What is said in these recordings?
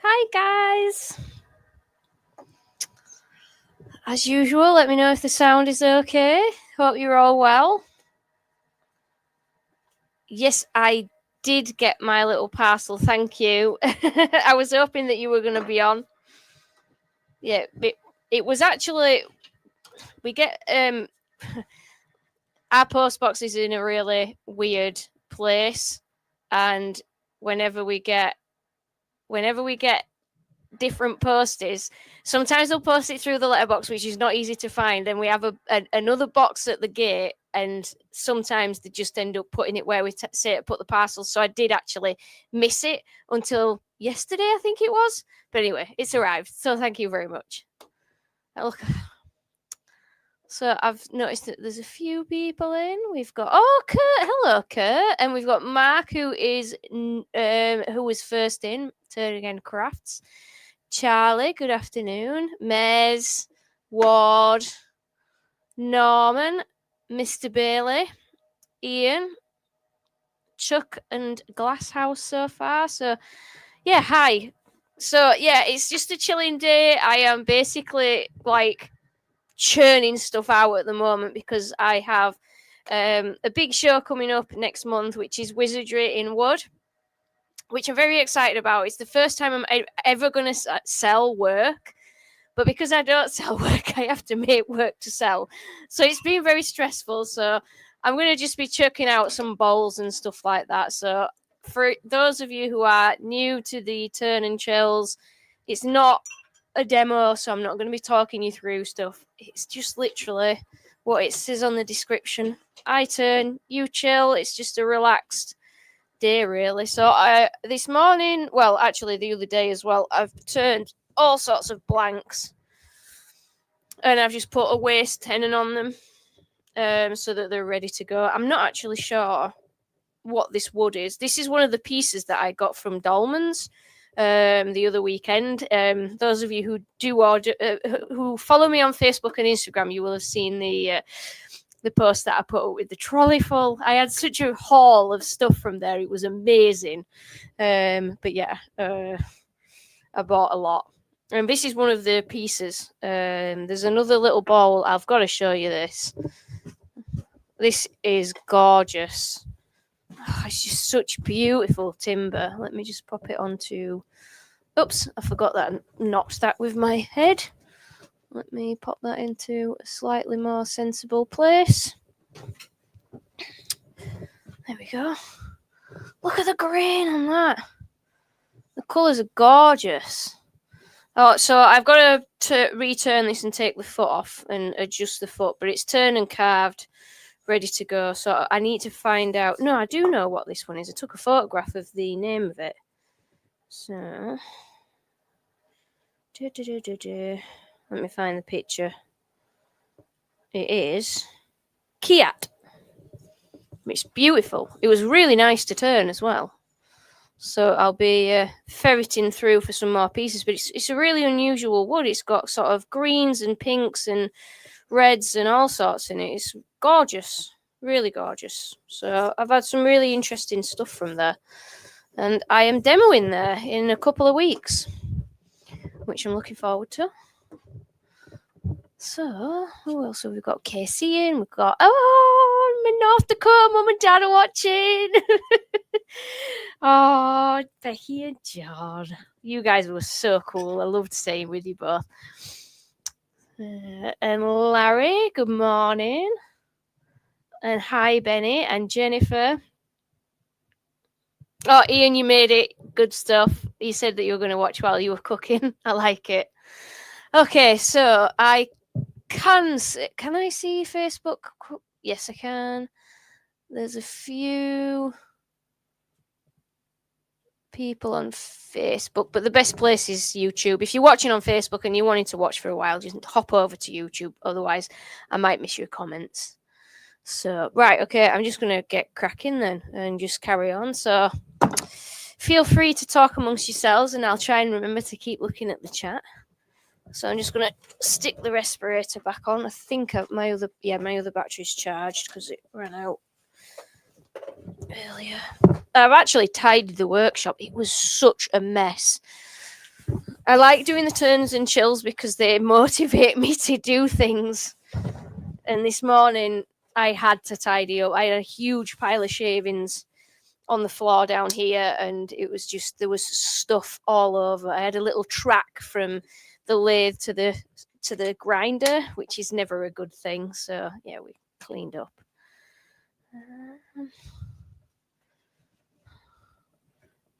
Hi guys. As usual, let me know if the sound is okay. Hope you're all well. Yes, I did get my little parcel. Thank you. I was hoping that you were going to be on. Yeah, it was actually we get our post box is in a really weird place, and whenever we get different posties. Sometimes they'll post it through the letterbox, which is not easy to find. Then we have another box at the gate, and sometimes they just end up putting it where we say to put the parcels. So I did actually miss it until yesterday, I think it was. But anyway, it's arrived. So thank you very much. Look. So I've noticed that there's a few people in. We've got Kurt, hello Kurt, and we've got Mark who was first in. Turn Again Crafts. Charlie, good afternoon. Mez, Ward, Norman, Mr. Bailey, Ian, Chuck, and Glasshouse so far. So, yeah, hi. So, yeah, it's just a chilling day. I am basically like churning stuff out at the moment because I have a big show coming up next month, which is Wizardry in Wood, which I'm very excited about. It's the first time I'm ever going to sell work. But because I don't sell work, I have to make work to sell. So it's been very stressful. So I'm going to just be chucking out some bowls and stuff like that. So for those of you who are new to the Turn and Chills, it's not a demo, so I'm not going to be talking you through stuff. It's just literally what it says on the description. I turn, you chill. It's just a relaxed day, really. So this morning, well, actually the other day as well, I've turned all sorts of blanks, and I've just put a waste tenon on them so that they're ready to go. I'm not actually sure what this wood is. This is one of the pieces that I got from Dolman's the other weekend. Those of you who do order, who follow me on Facebook and Instagram, you will have seen the post that I put up with the trolley full. I had such a haul of stuff from there. It was amazing. But yeah, I bought a lot. And this is one of the pieces. There's another little bowl. I've got to show you this. This is gorgeous. Oh, it's just such beautiful timber. Let me just pop it onto... Oops, I forgot that I knocked that with my head. Let me pop that into a slightly more sensible place. There we go. Look at the grain on that. The colours are gorgeous. Oh, so I've got to return this and take the foot off and adjust the foot, but it's turned and carved, ready to go. So I need to find out. No, I do know what this one is. I took a photograph of the name of it. So, let me find the picture. It is Kiat. It's beautiful. It was really nice to turn as well. So I'll be ferreting through for some more pieces, but it's a really unusual wood. It's got sort of greens and pinks and reds and all sorts in it. It's gorgeous, really gorgeous. So I've had some really interesting stuff from there, and I am demoing there in a couple of weeks, which I'm looking forward to. So, who else have we got? Casey in. We've got, my North Dakota mum and dad are watching. Oh, Becky and John. You guys were so cool. I loved staying with you both. And Larry, good morning. And hi, Benny and Jennifer. Oh, Ian, you made it. Good stuff. You said that you were going to watch while you were cooking. I like it. Okay, so I can I see Facebook? Yes, I can. There's a few people on Facebook, but the best place is YouTube. If you're watching on Facebook and you're wanting to watch for a while, just hop over to YouTube. Otherwise, I might miss your comments. So, right, okay, I'm just going to get cracking then and just carry on. So, feel free to talk amongst yourselves, and I'll try and remember to keep looking at the chat. So I'm just going to stick the respirator back on. I think my other battery's charged because it ran out earlier. I've actually tidied the workshop. It was such a mess. I like doing the turns and chills because they motivate me to do things. And this morning I had to tidy up. I had a huge pile of shavings on the floor down here, and it was just, there was stuff all over. I had a little track from the lathe to the grinder, which is never a good thing. So yeah, we cleaned up.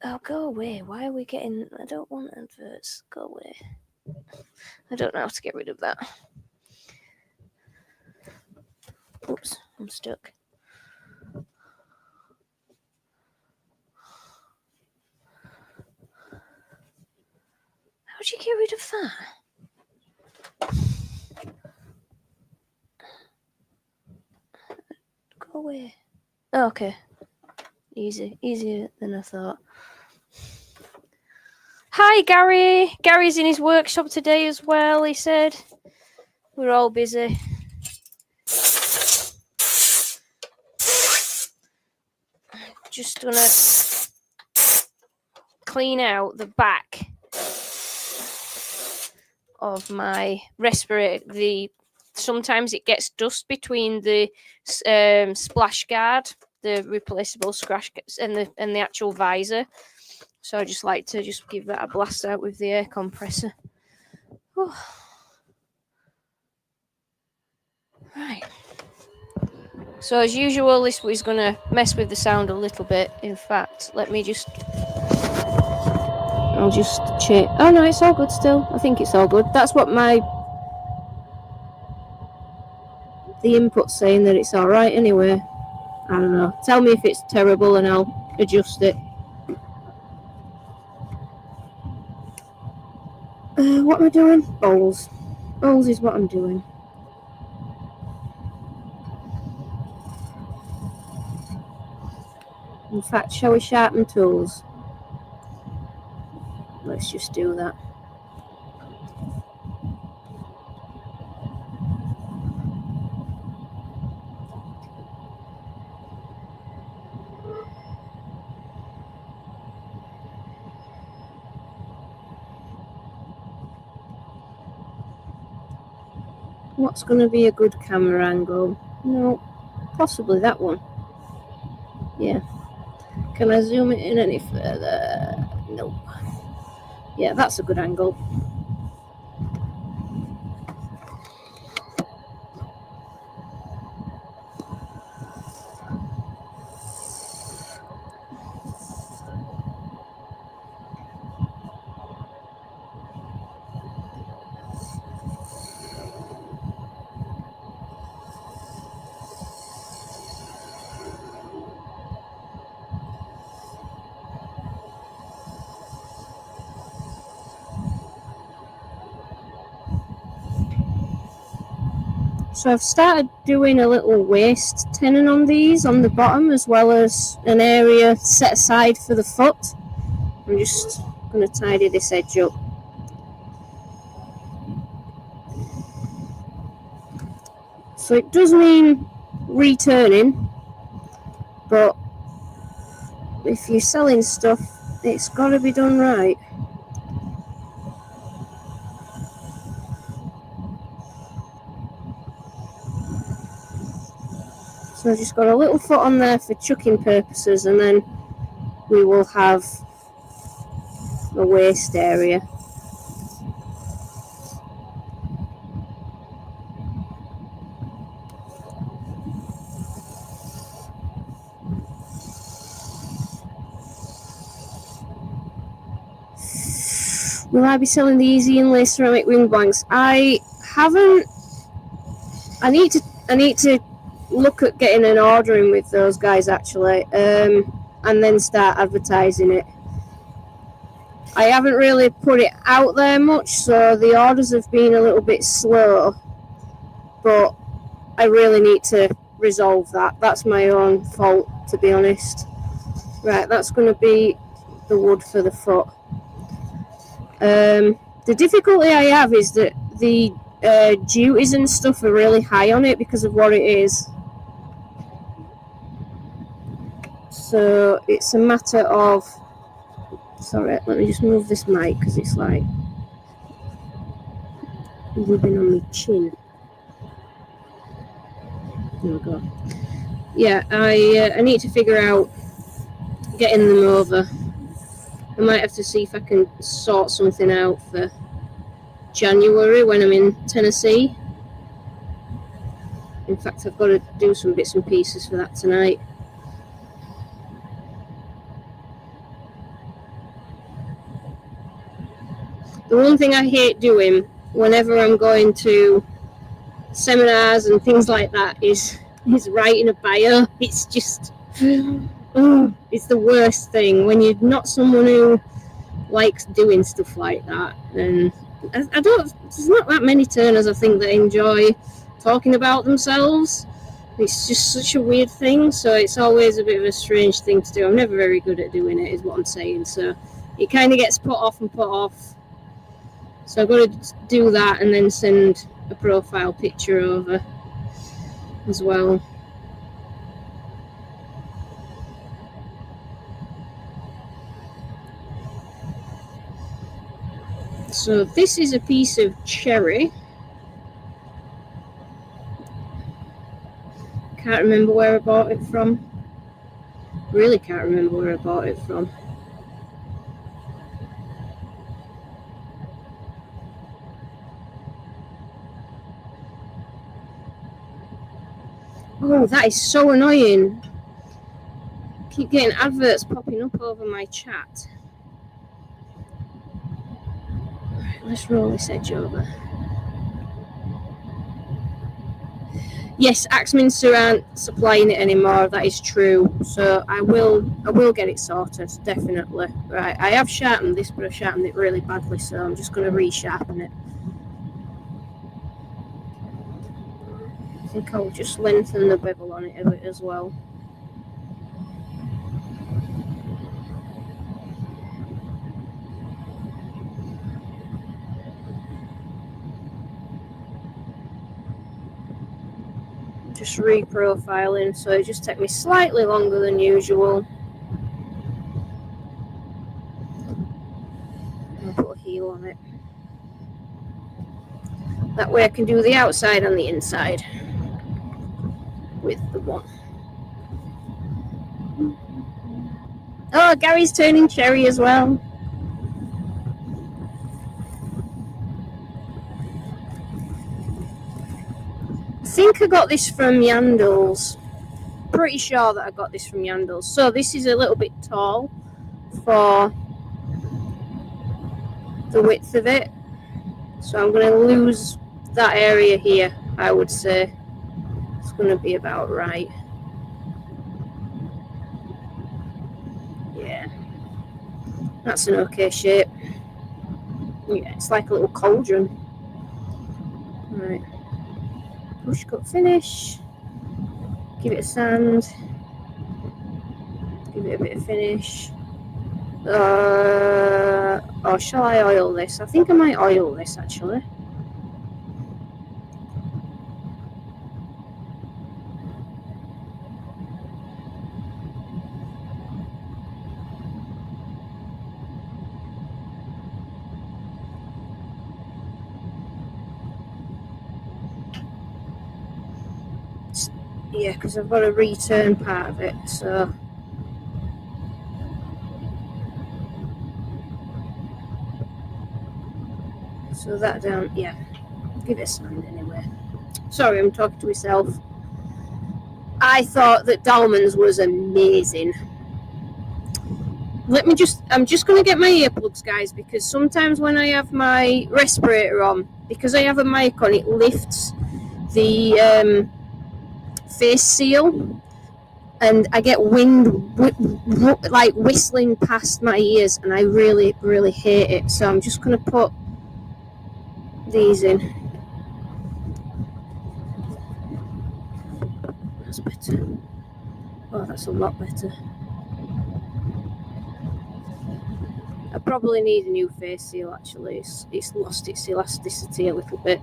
Oh, go away. Why are we getting... I don't want adverts. Go away. I don't know how to get rid of that. Oops, I'm stuck. How do you get rid of that? Go away. Oh, okay. Easier than I thought. Hi, Gary. Gary's in his workshop today as well, he said. We're all busy. Just gonna clean out the back of my respirator. Sometimes it gets dust between the splash guard, the replaceable scratch, and the actual visor. So I just like to just give that a blast out with the air compressor. Oh. Right. So as usual, this is going to mess with the sound a little bit. In fact, I'll just check. Oh no, it's all good still. I think it's all good. That's what the input's saying, that it's all right anyway. I don't know. Tell me if it's terrible and I'll adjust it. What am I doing? Bowls. Bowls is what I'm doing. In fact, shall we sharpen tools? Let's just do that. What's going to be a good camera angle? No, possibly that one. Yeah. Can I zoom it in any further? Nope. Yeah, that's a good angle. So I've started doing a little waist tenon on these on the bottom, as well as an area set aside for the foot. I'm just going to tidy this edge up. So it does mean returning, but if you're selling stuff, it's got to be done right. So I've just got a little foot on there for chucking purposes, and then we will have a waist area. Will I be selling the easy inlay ceramic wing blanks? I haven't. I need to look at getting an order in with those guys actually, and then start advertising it. I haven't really put it out there much, so the orders have been a little bit slow, but I really need to resolve that. That's my own fault, to be honest. Right, that's going to be the wood for the foot. The difficulty I have is that the duties and stuff are really high on it because of what it is. So it's a matter of Sorry, let me just move this mic because it's like rubbing on my chin. There we go. Yeah, I need to figure out getting them over. I might have to see if I can sort something out for January when I'm in Tennessee. In fact, I've got to do some bits and pieces for that tonight. The one thing I hate doing whenever I'm going to seminars and things like that is writing a bio. It's just, it's the worst thing when you're not someone who likes doing stuff like that. And I don't, there's not that many turners I think that enjoy talking about themselves. It's just such a weird thing, so it's always a bit of a strange thing to do. I'm never very good at doing it, is what I'm saying. So it kind of gets put off and put off. So I've got to do that and then send a profile picture over as well. So this is a piece of cherry. Can't remember where I bought it from. Really can't remember where I bought it from. Oh, that is so annoying. Keep getting adverts popping up over my chat. Let's roll this edge over. Yes, Axminster aren't supplying it anymore. That is true. So I will get it sorted, definitely. Right, I have sharpened this, but I've sharpened it really badly, so I'm just going to resharpen it. I think I'll just lengthen the bevel on it a bit as well. Just reprofiling, so it just takes me slightly longer than usual. I'll put a heel on it. That way I can do the outside and the inside with the one. Oh, Gary's turning cherry as well. I think I got this from Yandles. Pretty sure that I got this from Yandles. So this is a little bit tall for the width of it. So I'm going to lose that area here, I would say. It's going to be about right. Yeah. That's an okay shape. Yeah, it's like a little cauldron. Right. Push cut finish. Give it a sand. Give it a bit of finish. Or shall I oil this? I think I might oil this actually. Yeah, because I've got to return part of it, so. So that down, yeah. Give it a sand anyway. Sorry, I'm talking to myself. I thought that Dalman's was amazing. I'm just going to get my earplugs, guys, because sometimes when I have my respirator on, because I have a mic on, it lifts the face seal, and I get wind like whistling past my ears, and I really, really hate it. So I'm just going to put these in. That's better. Oh, that's a lot better. I probably need a new face seal actually. It's lost its elasticity a little bit.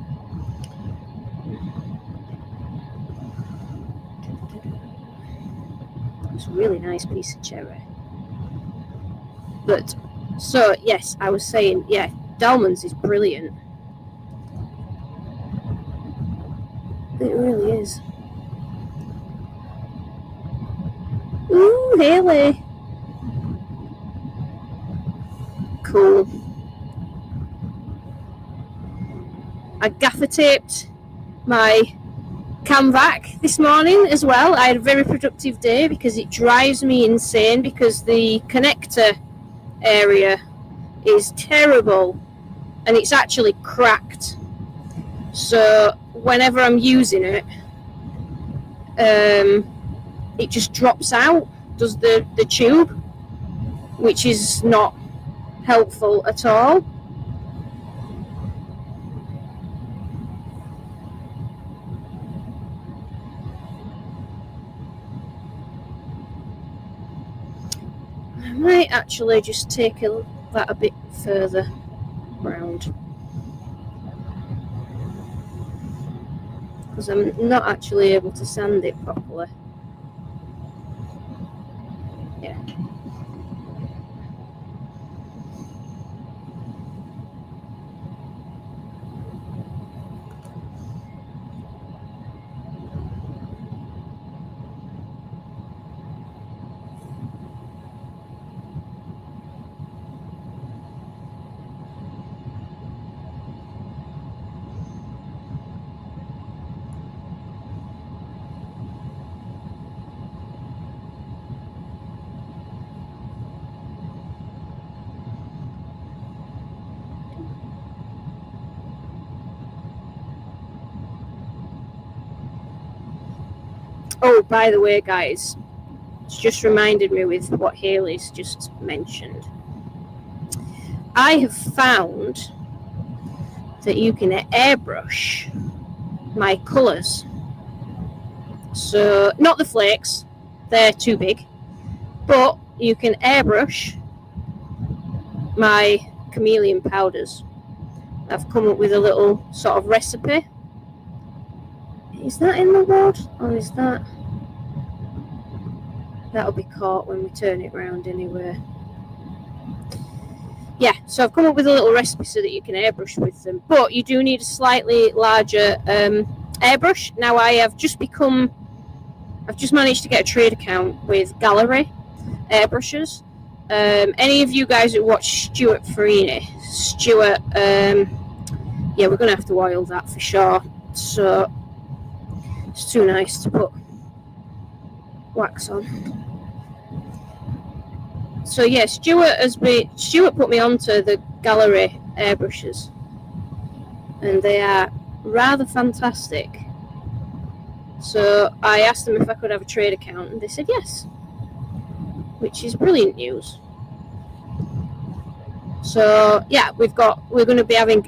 It's a really nice piece of cherry. But So yes, I was saying, yeah, Dalman's is brilliant. It really is. Ooh, Haley. Cool. I gaffer taped my Canvac this morning as well. I had a very productive day because it drives me insane because the connector area is terrible and it's actually cracked. So whenever I'm using it, it just drops out, does the tube, which is not helpful at all. I might actually just take that a bit further round because I'm not actually able to sand it properly. Yeah. Oh, by the way, guys, it's just reminded me with what Haley's just mentioned. I have found that you can airbrush my colours. So, not the flakes, they're too big, but you can airbrush my chameleon powders. I've come up with a little sort of recipe. Is that in the wood or is that? That'll be caught when we turn it round anyway. Yeah, so I've come up with a little recipe so that you can airbrush with them, but you do need a slightly larger airbrush. Now I've just managed to get a trade account with Gallery airbrushes. Any of you guys who watch Stuart Farini, yeah, we're going to have to oil that for sure. So it's too nice to put wax on. So yeah, Stuart put me onto the Gallery airbrushes, and they are rather fantastic. So I asked them if I could have a trade account, and they said yes, which is brilliant news. So yeah, we're going to be having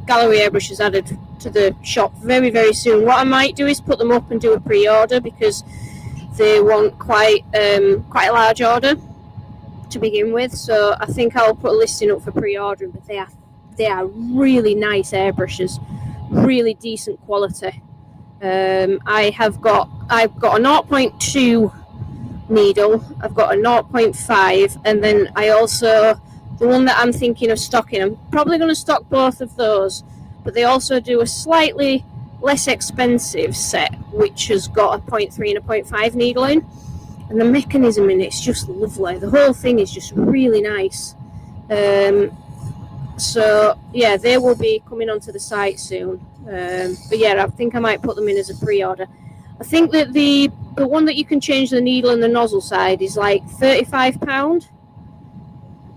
Gallery airbrushes added to the shop very, very soon. What I might do is put them up and do a pre-order because they want quite a large order to begin with. So I think I'll put a listing up for pre-ordering. But they are really nice airbrushes, really decent quality. I've got a 0.2 needle, I've got a 0.5, and then I also, the one that I'm thinking of stocking, I'm probably going to stock both of those, but they also do a slightly less expensive set which has got a 0.3 and a 0.5 needle in, and the mechanism in it's just lovely. The whole thing is just really nice. So yeah, they will be coming onto the site soon. But yeah, I think I might put them in as a pre-order. I think that the one that you can change the needle and the nozzle side is like £35,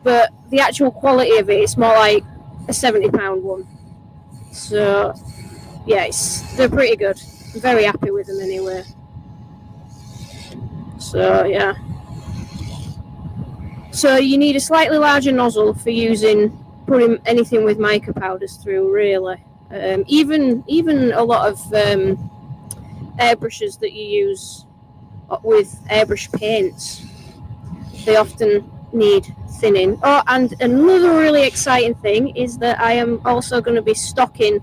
but the actual quality of it is more like a £70 one. So yeah, they're pretty good. I'm very happy with them anyway. So yeah. So you need a slightly larger nozzle for putting anything with mica powders through, really. Even a lot of airbrushes that you use with airbrush paints, they often need thinning. Oh, and another really exciting thing is that I am also going to be stocking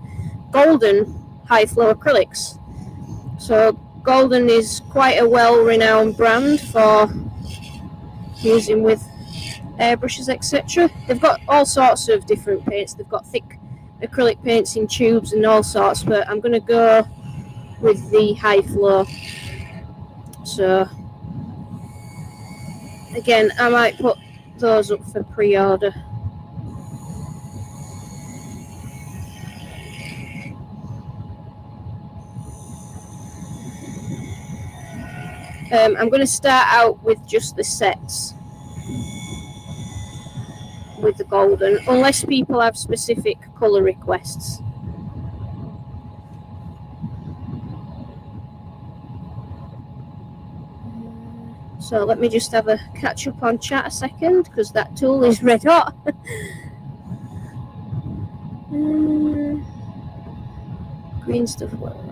Golden high flow acrylics. So Golden is quite a well-renowned brand for using with airbrushes, etc. They've got all sorts of different paints. They've got thick acrylic paints in tubes and all sorts, but I'm going to go with the high flow. So again, I might put those up for pre-order. I'm going to start out with just the sets with the golden, unless people have specific colour requests. So let me just have a catch up on chat a second, because that tool is red hot. Green stuff world.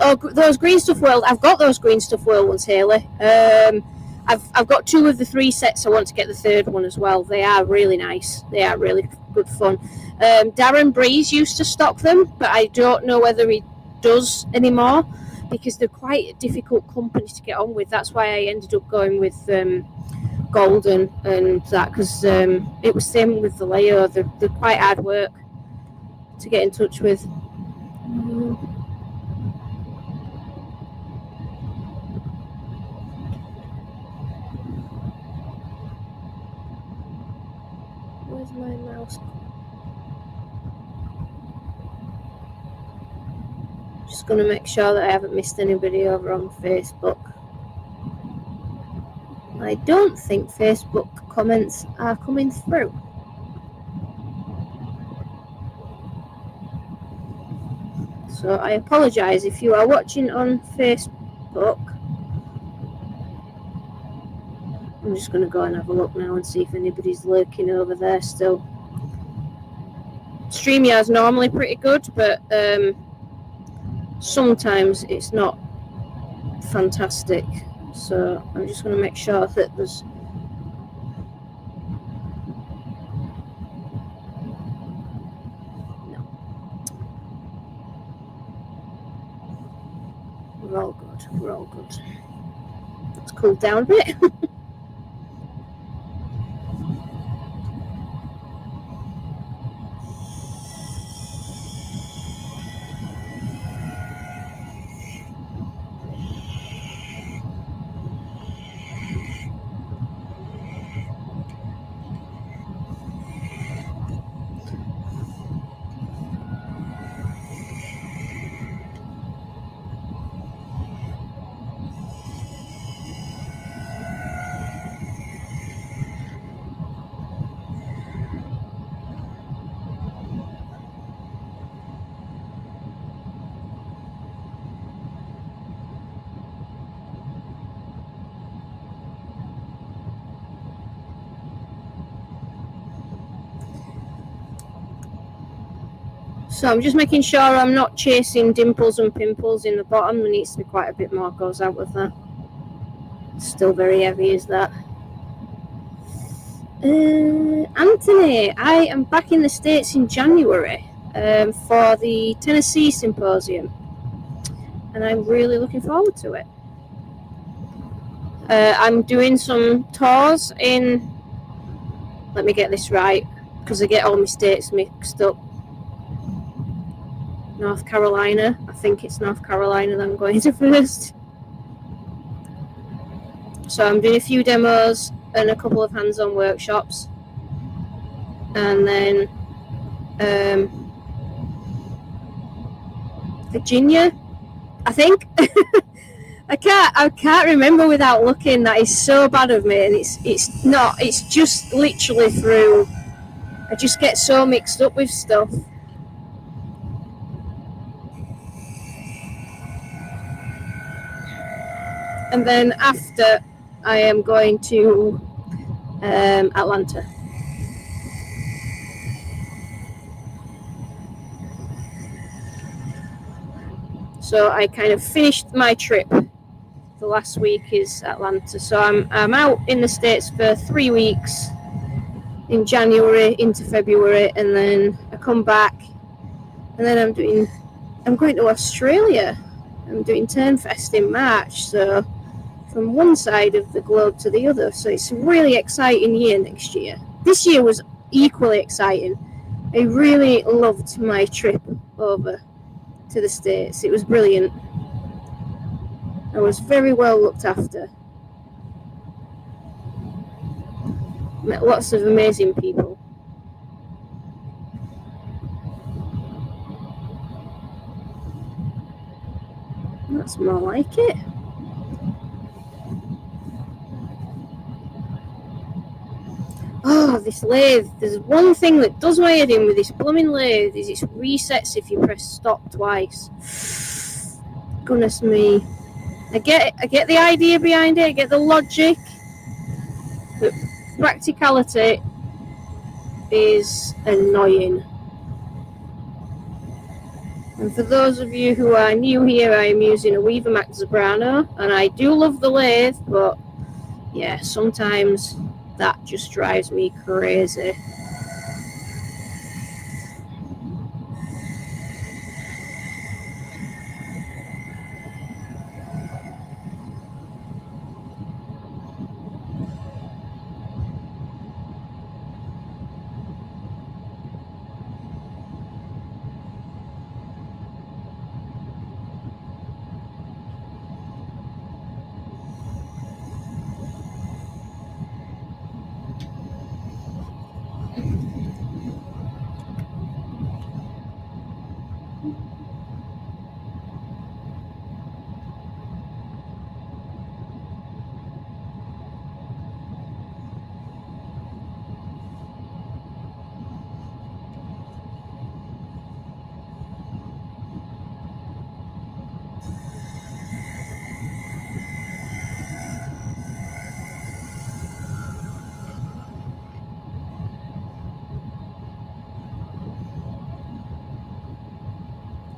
Oh, those green stuff world. I've got those green stuff world ones, Hayley. I've got 2 of the 3 sets. I want to get the 3rd one as well. They are really nice. They are really good fun. Darren Breeze used to stock them, but I don't know whether he does anymore, because they're quite a difficult company to get on with. That's why I ended up going with Golden and that, because it was same with the Leo. They're quite hard work to get in touch with. Where's my mouse? Just going to make sure that I haven't missed anybody over on Facebook. I don't think Facebook comments are coming through. So I apologise if you are watching on Facebook. I'm just going to go and have a look now and see if anybody's lurking over there still. StreamYard's normally pretty good, but sometimes it's not fantastic. So I'm just going to make sure that there's... No. We're all good. We're all good. Let's cool down a bit. So I'm just making sure I'm not chasing dimples and pimples in the bottom. There needs to be quite a bit more goes out with that. It's still very heavy, is that? Anthony, I am back in the States in January for the Tennessee Symposium, and I'm really looking forward to it. I'm doing some tours in, let me get this right, because I get all my states mixed up. North Carolina. I think it's North Carolina that I'm going to first. So I'm doing a few demos and a couple of hands-on workshops, and then Virginia, I think. I can't remember without looking. That is so bad of me, and it's not. It's just literally through. I just get so mixed up with stuff. And then after, I am going to Atlanta. So I kind of finished my trip. The last week is Atlanta. So I'm out in the States for 3 weeks in January into February, and then I come back, and then I'm going to Australia. I'm doing Turnfest in March, so from one side of the globe to the other. So it's a really exciting year next year. This year was equally exciting. I really loved my trip over to the States. It was brilliant. I was very well looked after. Met lots of amazing people. That's more like it. Oh, this lathe. There's one thing that does my head in with this blooming lathe is it resets if you press stop twice. Goodness me. I get the idea behind it, I get the logic, but practicality is annoying. And for those of you who are new here, I am using a Weaver Max Zebrano, and I do love the lathe, but yeah, sometimes that just drives me crazy.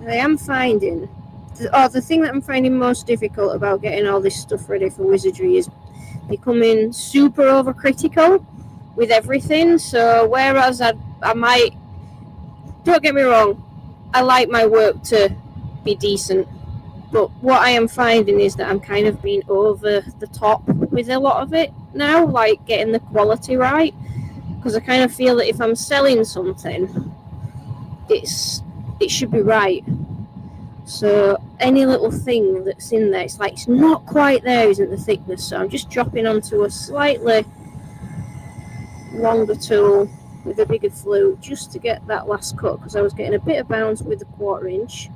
I am finding, the thing that I'm finding most difficult about getting all this stuff ready for wizardry is becoming super overcritical with everything. So whereas I might, don't get me wrong, I like my work to be decent, but what I am finding is that I'm kind of being over the top with a lot of it now, like getting the quality right, because I kind of feel that if I'm selling something, it should be right. So any little thing that's in there, it's like it's not quite there, isn't the thickness, so I'm just dropping onto a slightly longer tool with a bigger flute just to get that last cut, because I was getting a bit of bounce with the 1/4 inch.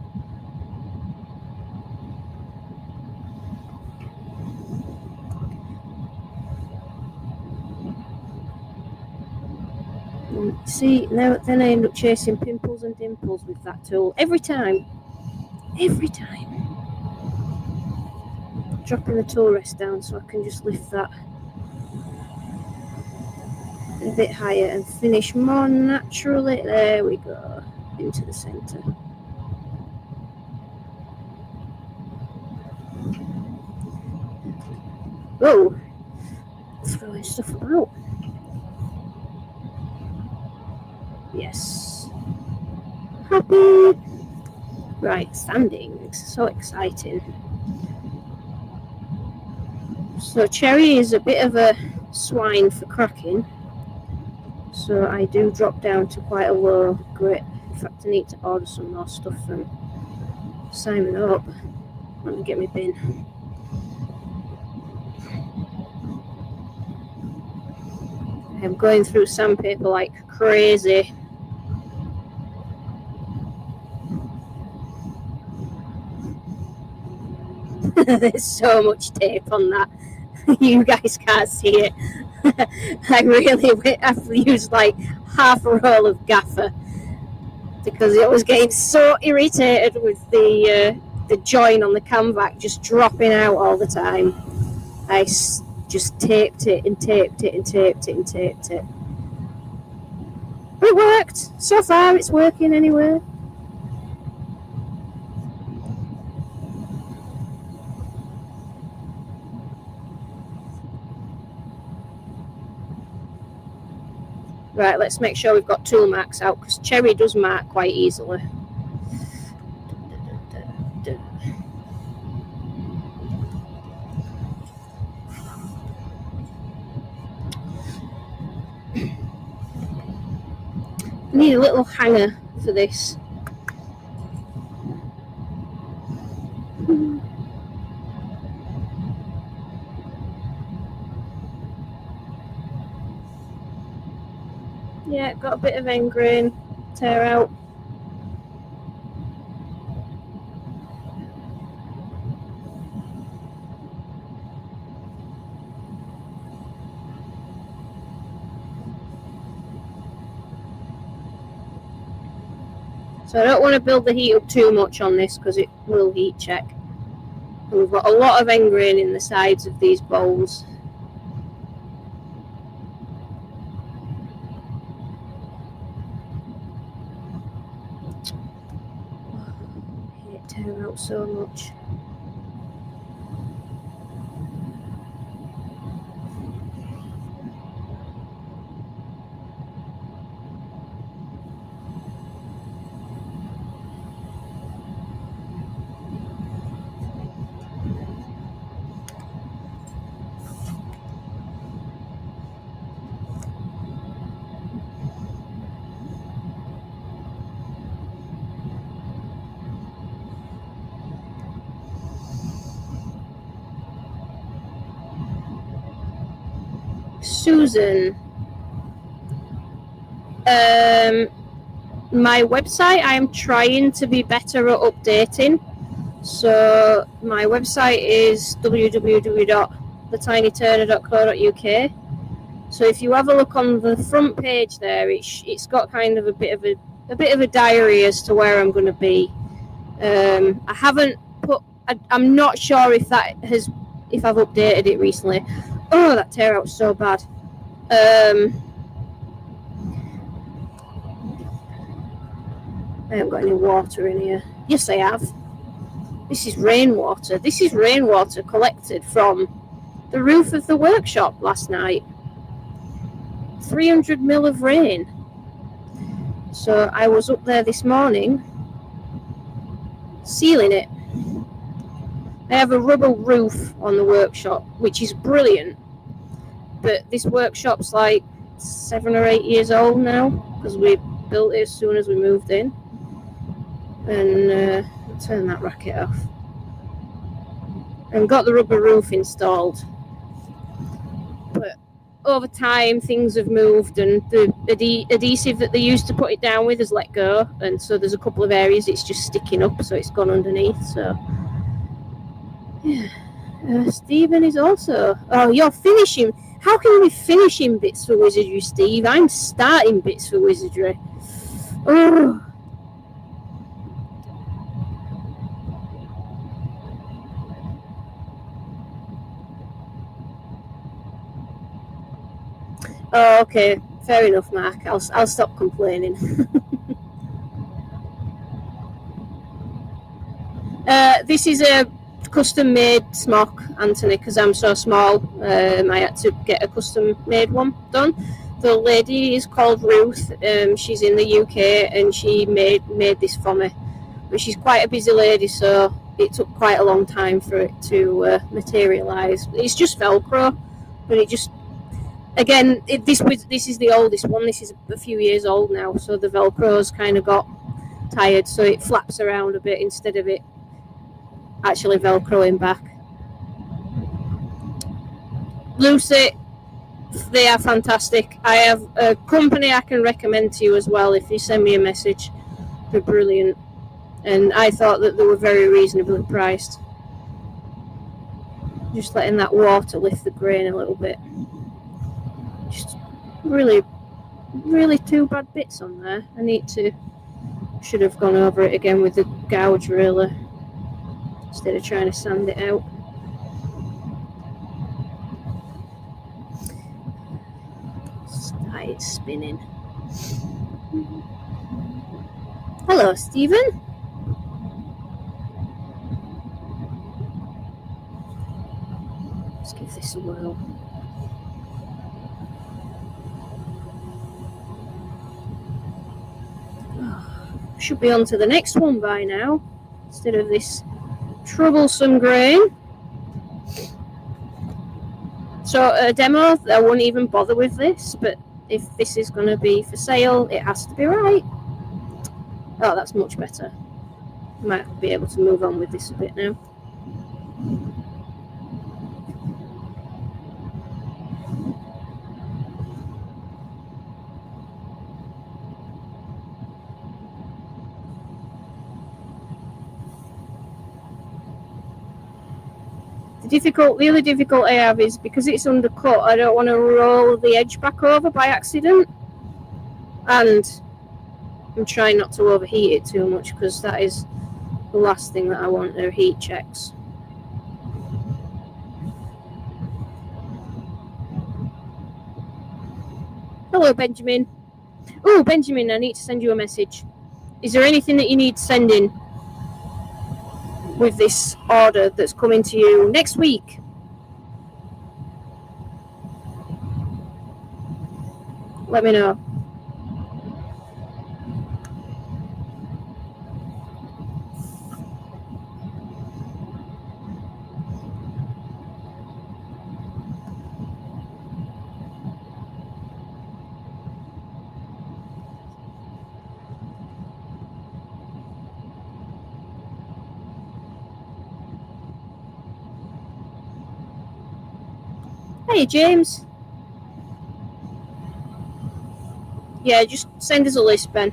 And see, now then I end up chasing pimples and dimples with that tool every time. Dropping the tool rest down so I can just lift that a bit higher and finish more naturally. There we go, into the center. Whoa, throwing stuff about. Yes, happy. Right, sanding, so exciting. So Cherry is a bit of a swine for cracking, so I do drop down to quite a low grit. In fact, I need to order some more stuff from Simon Up. Let me get my bin. I'm going through sandpaper like crazy. There's so much tape on that. You guys can't see it. I've used like half a roll of gaffer because it was getting so irritated with the join on the canvac just dropping out all the time. I just taped it and taped it and taped it and taped it. But it worked. So far it's working anyway. Right, let's make sure we've got tool marks out, because Cherry does mark quite easily. I need a little hanger for this. Yeah, got a bit of end grain tear out. So I don't want to build the heat up too much on this because it will heat check. And we've got a lot of end grain in the sides of these bowls. I hate it tear out so much. Susan, my website, I'm trying to be better at updating. So my website is www.thetinyturner.co.uk. So if you have a look on the front page there, it's got kind of a bit of a diary as to where I'm going to be. I haven't put. I'm not sure if I've updated it recently. Oh, that tear out's so bad. I haven't got any water in here. Yes, I have. This is rainwater. This is rainwater collected from the roof of the workshop last night. 300 mil of rain. So I was up there this morning sealing it. I have a rubber roof on the workshop, which is brilliant. But this workshop's like 7 or 8 years old now because we built it as soon as we moved in. And I'll turn that racket off. And got the rubber roof installed. But over time, things have moved, and the adhesive that they used to put it down with has let go. And so there's a couple of areas it's just sticking up, so it's gone underneath. So, yeah. Stephen is also... Oh, you're finishing... How can you be finishing bits for wizardry, Steve? I'm starting bits for wizardry. Oh... Oh, okay. Fair enough, Mark. I'll stop complaining. This is a custom-made smock, Anthony, because I'm so small. I had to get a custom-made one done. The lady is called Ruth. She's in the UK, and she made this for me. But she's quite a busy lady, so it took quite a long time for it to materialise. It's just Velcro, but it just... Again, this is the oldest one. This is a few years old now, so the Velcro's kind of got tired, so it flaps around a bit instead of it actually Velcroing back. Lucy, they are fantastic. I have a company I can recommend to you as well if you send me a message. They're brilliant, and I thought that they were very reasonably priced. Just letting that water lift the grain a little bit. Just really two bad bits on there. Should have gone over it again with the gouge ruler instead of trying to sand it out. Started spinning. Hello, Stephen. Let's give this a whirl. Should be on to the next one by now, instead of this troublesome grain. So a demo, I won't even bother with this, but If this is going to be for sale, it has to be right. Oh, that's much better. Might be able to move on with this a bit now. The other difficult I have is because it's undercut, I don't want to roll the edge back over by accident. And I'm trying not to overheat it too much because that is the last thing that I want are heat checks. Hello, Benjamin. Oh, Benjamin, I need to send you a message. Is there anything that you need sending with this order that's coming to you next week? Let me know. Hey, James. Yeah, just send us a list, Ben.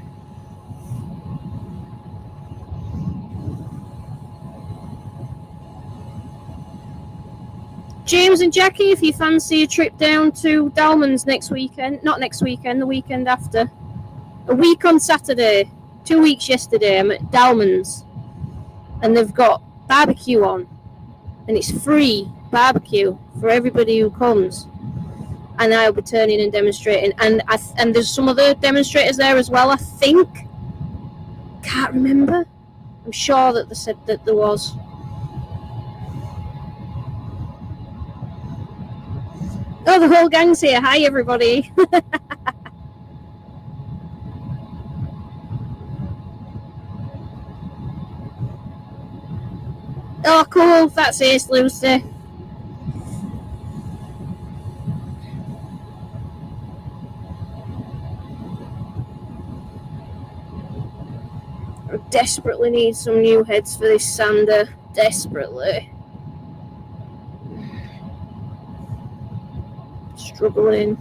James and Jackie, if you fancy a trip down to Dalman's next weekend, not next weekend, the weekend after, a week on Saturday, 2 weeks yesterday, I'm at Dalman's, and they've got barbecue on, and it's free barbecue for everybody who comes, and I'll be turning and demonstrating, and there's some other demonstrators there as well, I think. Can't remember. I'm sure that they said that there was. Oh, the whole gang's here. Hi, everybody. Oh, cool. That's Ace Lucy. I desperately need some new heads for this sander. Desperately. Struggling.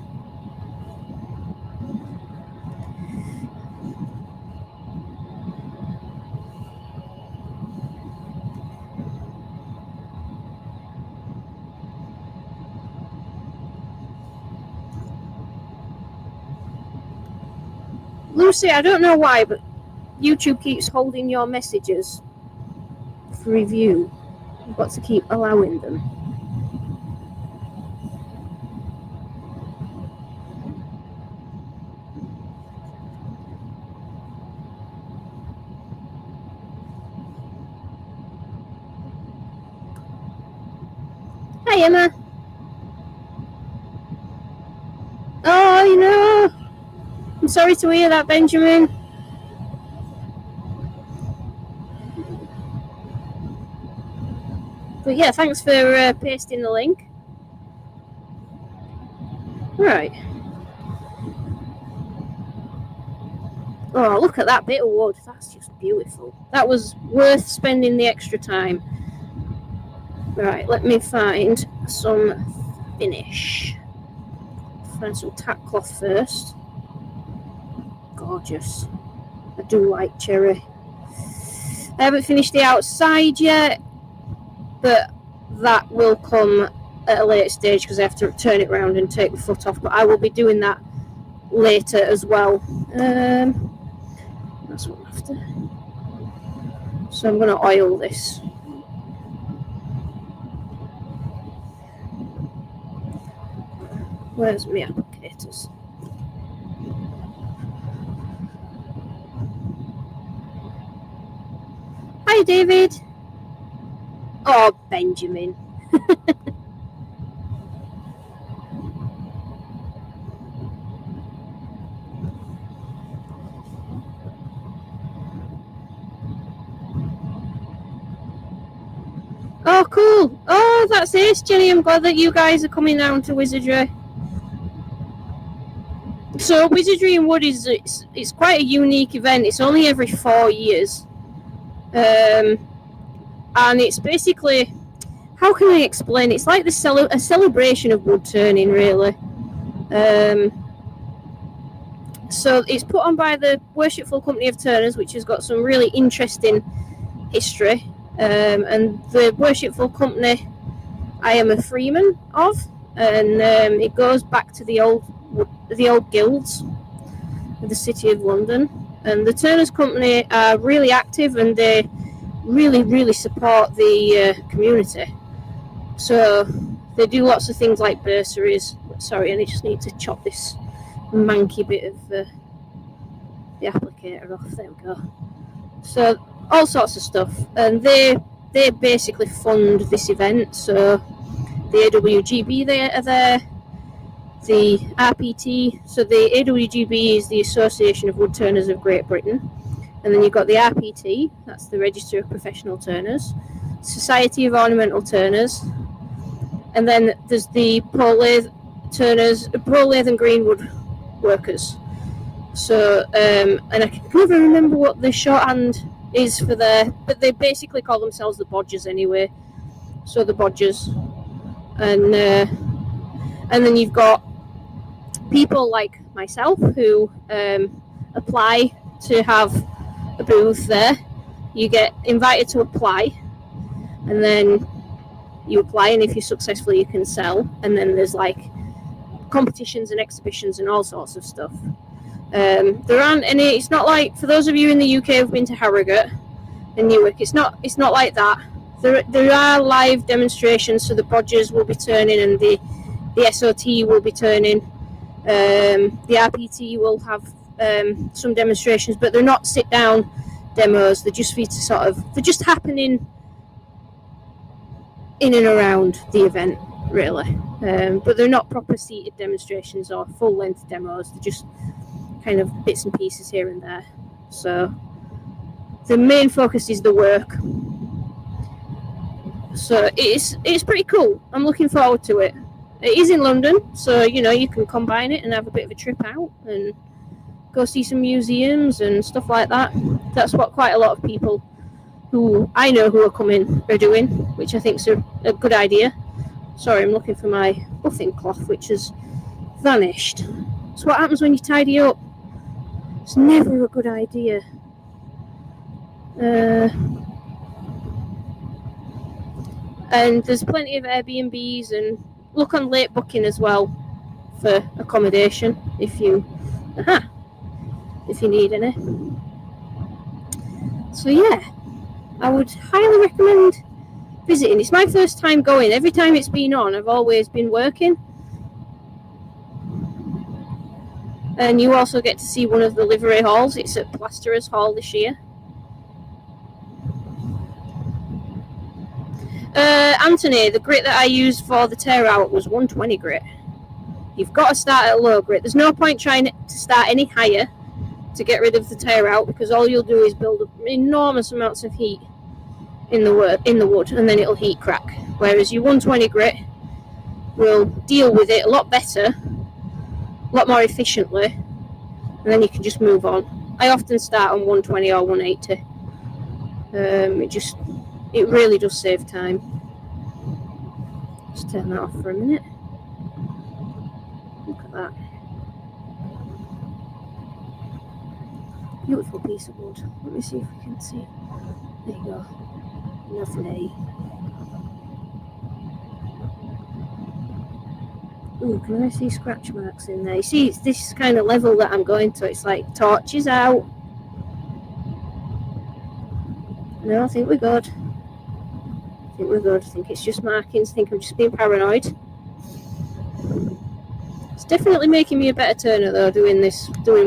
Lucy, I don't know why, but YouTube keeps holding your messages for review. You've got to keep allowing them. Hi, Emma. Oh, you know, I'm sorry to hear that, Benjamin. But yeah, thanks for pasting the link. Right. Oh, look at that bit of wood. That's just beautiful. That was worth spending the extra time. Right, let me find some finish. Find some tack cloth first. Gorgeous. I do like cherry. I haven't finished the outside yet, but that will come at a later stage because I have to turn it around and take the foot off, but I will be doing that later as well. That's what I'm after. So I'm going to oil this. Where's my applicators? Hi, David. Oh, Benjamin. Oh, cool. Oh, that's ace, Jenny. I'm glad that you guys are coming down to Wizardry. So Wizardry in Wood it's quite a unique event. It's only every 4 years, and it's basically, how can I explain? It's like a celebration of wood turning, really. So it's put on by the Worshipful Company of Turners, which has got some really interesting history. And the Worshipful Company, I am a freeman of, and it goes back to the old guilds of the City of London. And the Turners Company are really active, and they really support the community. So they do lots of things like bursaries. Sorry, and I just need to chop this manky bit of the applicator off. There we go. So all sorts of stuff, and they basically fund this event. So the AWGB they are there, the RPT. So the AWGB is the Association of Wood Turners of Great Britain, and then you've got the RPT, that's the Register of Professional Turners, Society of Ornamental Turners, and then there's the Pro Lathe Turners, Pro Lathe and Greenwood Workers. So, and I can never remember what the shorthand is for but they basically call themselves the Bodgers anyway. So the Bodgers, and then you've got people like myself who apply to have a booth there. You get invited to apply, and then you apply, and if you're successful, you can sell. And then there's like competitions and exhibitions and all sorts of stuff. There aren't any. It's not like, for those of you in the UK who've been to Harrogate and Newark, it's not like that. There are live demonstrations, so the Bodgers will be turning, and the SOT will be turning. The RPT will have some demonstrations, but they're not sit down demos. They're just for you to they're just happening in and around the event, really. But they're not proper seated demonstrations or full length demos. They're just kind of bits and pieces here and there. So the main focus is the work. So it's pretty cool. I'm looking forward to it. It is in London, so you can combine it and have a bit of a trip out and go see some museums and stuff like that. That's what quite a lot of people who I know who are coming are doing, which I think is a good idea. Sorry, I'm looking for my buffing cloth, which has vanished. It's what happens when you tidy up. It's never a good idea. And there's plenty of Airbnbs, and look on late booking as well for accommodation if you need any. So yeah, I would highly recommend visiting. It's my first time going. Every time it's been on, I've always been working. And you also get to see one of the livery halls. It's at Plasterers Hall this year. Anthony, the grit that I used for the tear out was 120 grit. You've got to start at a low grit. There's no point trying to start any higher to get rid of the tear out, because all you'll do is build up enormous amounts of heat in the wood, and then it'll heat crack. Whereas your 120 grit will deal with it a lot better, a lot more efficiently, and then you can just move on. I often start on 120 or 180. It really does save time. Just turn that off for a minute. Look at that. Beautiful piece of wood. Let me see if we can see it. There you go. Lovely. Ooh, can I see scratch marks in there? You see, it's this kind of level that I'm going to. It's like torches out. No, I think we're good. I think it's just markings. I think I'm just being paranoid. It's definitely making me a better turner though, doing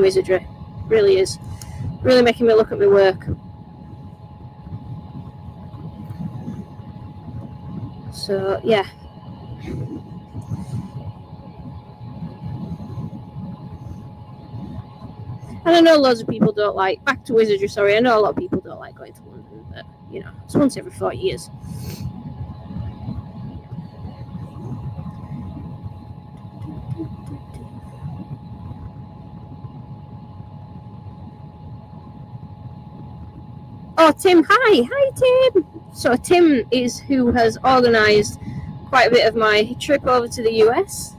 wizardry. Really is. Really making me look at my work. So yeah. And I know loads of people don't like, back to wizardry, sorry, I know a lot of people don't like going to London, but it's once every 4 years. Oh, Tim, hi Tim. So Tim is who has organised quite a bit of my trip over to the US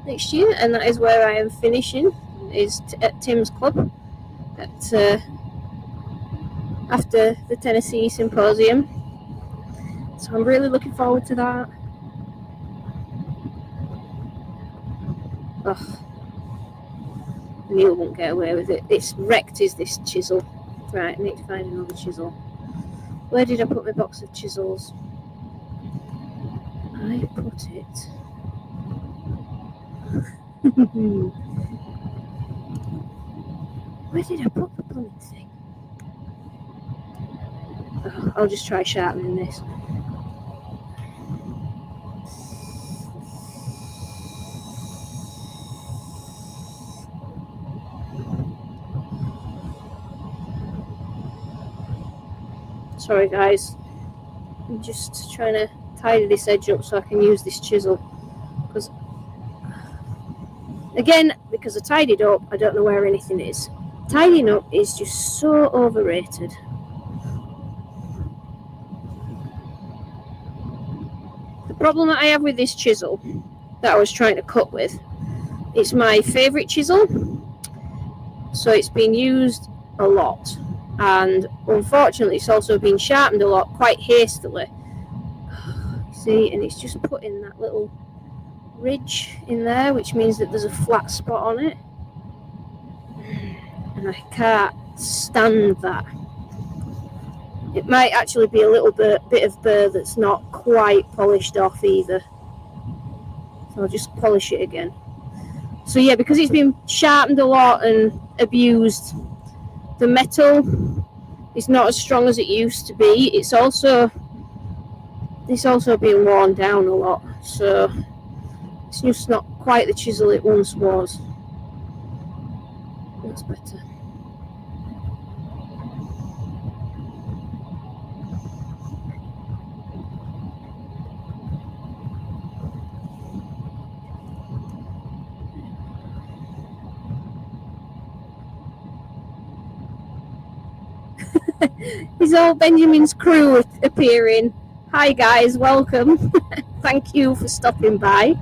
next year, and that is where I am finishing, is at Tim's club at after the Tennessee Symposium. So I'm really looking forward to that. Ugh. I knew I wouldn't get away with it. It's wrecked, is this chisel. Right, I need to find another chisel. Where did I put my box of chisels? I put it... Where did I put the blooming thing? Oh, I'll just try sharpening this. Sorry guys, I'm just trying to tidy this edge up so I can use this chisel, because again, because I tidied up, I don't know where anything is. Tidying up is just so overrated. The problem that I have with this chisel that I was trying to cut with, it's my favourite chisel, so it's been used a lot, and unfortunately it's also been sharpened a lot quite hastily. See, and it's just putting that little ridge in there, which means that there's a flat spot on it, and I can't stand that. It might actually be a little bit of burr that's not quite polished off either, so I'll just polish it again. So yeah, because it's been sharpened a lot and abused, the metal is not as strong as it used to be. It's also been worn down a lot, so it's just not quite the chisel it once was. That's better. Is all Benjamin's crew appearing? Hi guys, welcome. Thank you for stopping by.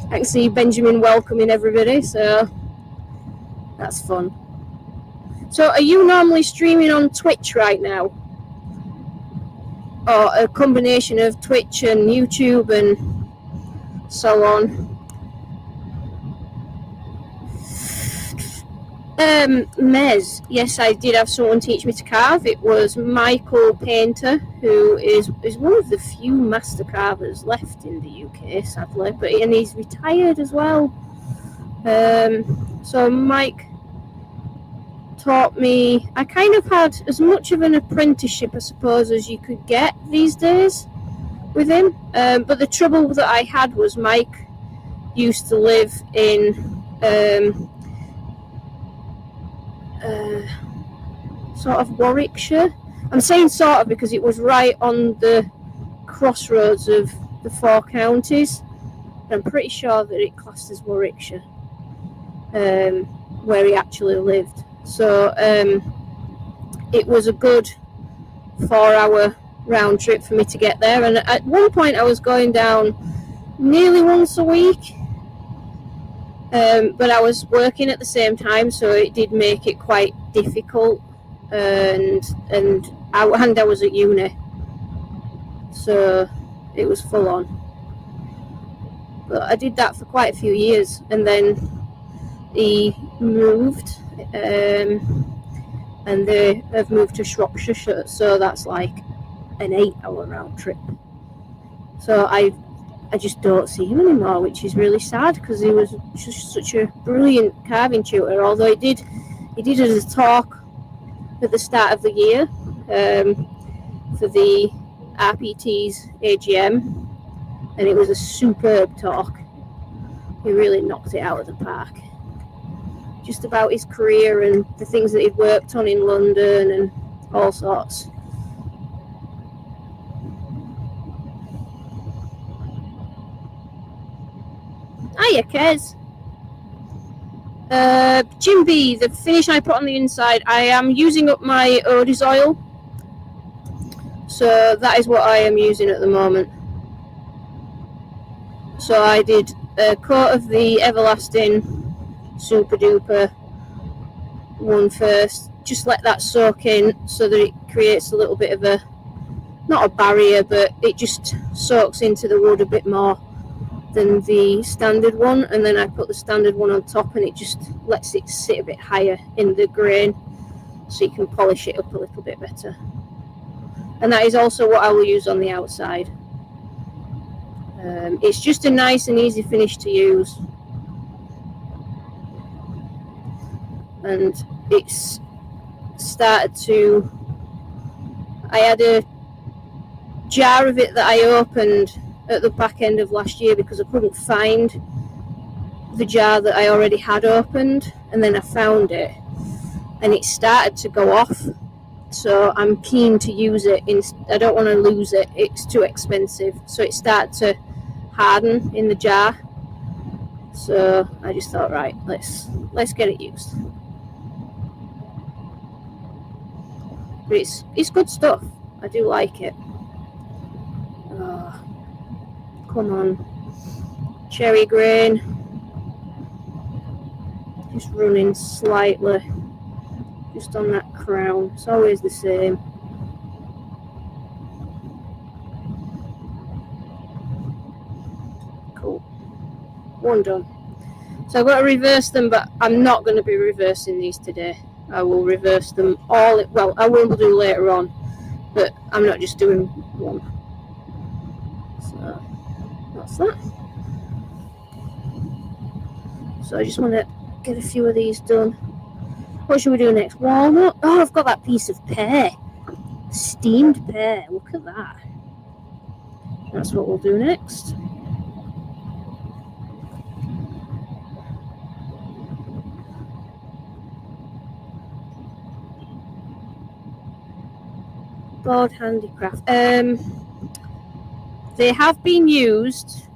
I can see Benjamin welcoming everybody, so that's fun. So are you normally streaming on Twitch right now? Or a combination of Twitch and YouTube and so on? Mez, yes, I did have someone teach me to carve. It was Michael Painter, who is one of the few master carvers left in the UK, sadly, and he's retired as well. So Mike taught me. I kind of had as much of an apprenticeship, I suppose, as you could get these days with him. But the trouble that I had was Mike used to live in sort of Warwickshire. I'm saying sort of because it was right on the crossroads of the four counties. I'm pretty sure that it classed as Warwickshire, where he actually lived. So it was a good 4-hour round trip for me to get there, and at one point I was going down nearly once a week. But I was working at the same time, so it did make it quite difficult, and I was at uni, so it was full on. But I did that for quite a few years, and then he moved, and they have moved to Shropshire, so that's like an 8-hour round trip. So I just don't see him anymore, which is really sad, because he was just such a brilliant carving tutor. Although he did a talk at the start of the year for the RPT's AGM, and it was a superb talk. He really knocked it out of the park. Just about his career and the things that he'd worked on in London and all sorts. Hiya, Kez. Jim B, the finish I put on the inside, I am using up my Odis oil So that is what I am using at the moment. So I did a coat of the Everlasting Super Duper one first, just let that soak in so that it creates a little bit of a, not a barrier, but it just soaks into the wood a bit more than the standard one, and then I put the standard one on top and it just lets it sit a bit higher in the grain so you can polish it up a little bit better. And that is also what I will use on the outside. It's just a nice and easy finish to use, and it's started to, I had a jar of it that I opened at the back end of last year because I couldn't find the jar that I already had opened, and then I found it and it started to go off, so I'm keen to use it. I don't want to lose it, it's too expensive. So it started to harden in the jar, so I just thought, right, let's get it used. But it's good stuff, I do like it. Oh, come on, cherry grain, just running slightly just on that crown. It's always the same. Cool, one done. So I've got to reverse them, but I'm not going to be reversing these today. I will reverse them all, well, I will do later on, but I'm not just doing one. So that's that. So I just want to get a few of these done. What should we do next? Walnut? Oh, I've got that piece of pear. Steamed pear. Look at that. That's what we'll do next. Board handicraft. They have been used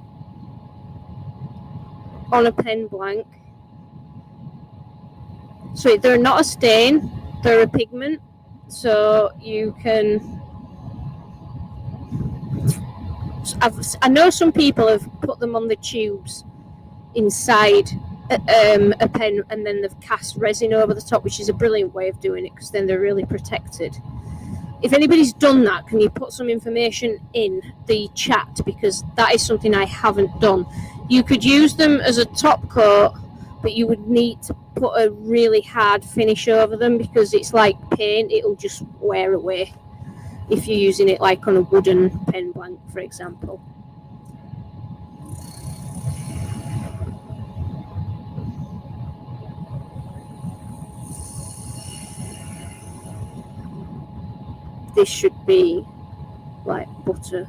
on a pen blank. So they're not a stain, they're a pigment. So you can, I know some people have put them on the tubes inside a pen, and then they've cast resin over the top, which is a brilliant way of doing it because then they're really protected. If anybody's done that, can you put some information in the chat, because that is something I haven't done. You could use them as a top coat, but you would need to put a really hard finish over them because it's like paint, it'll just wear away if you're using it like on a wooden pen blank, for example. This should be like butter.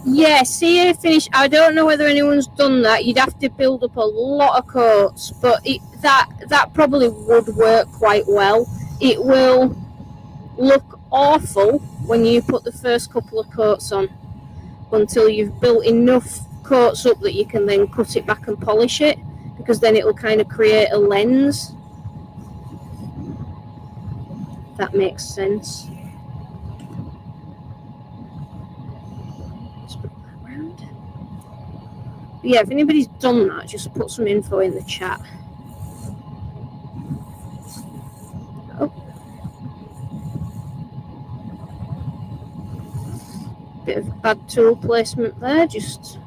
Yeah, see a finish. I don't know whether anyone's done that. You'd have to build up a lot of coats, but that probably would work quite well. It will look awful when you put the first couple of coats on, until you've built enough coats up that you can then cut it back and polish it, because then it will kind of create a lens. If that makes sense. Yeah, if anybody's done that, just put some info in the chat. Oh. Bit of bad tool placement there, just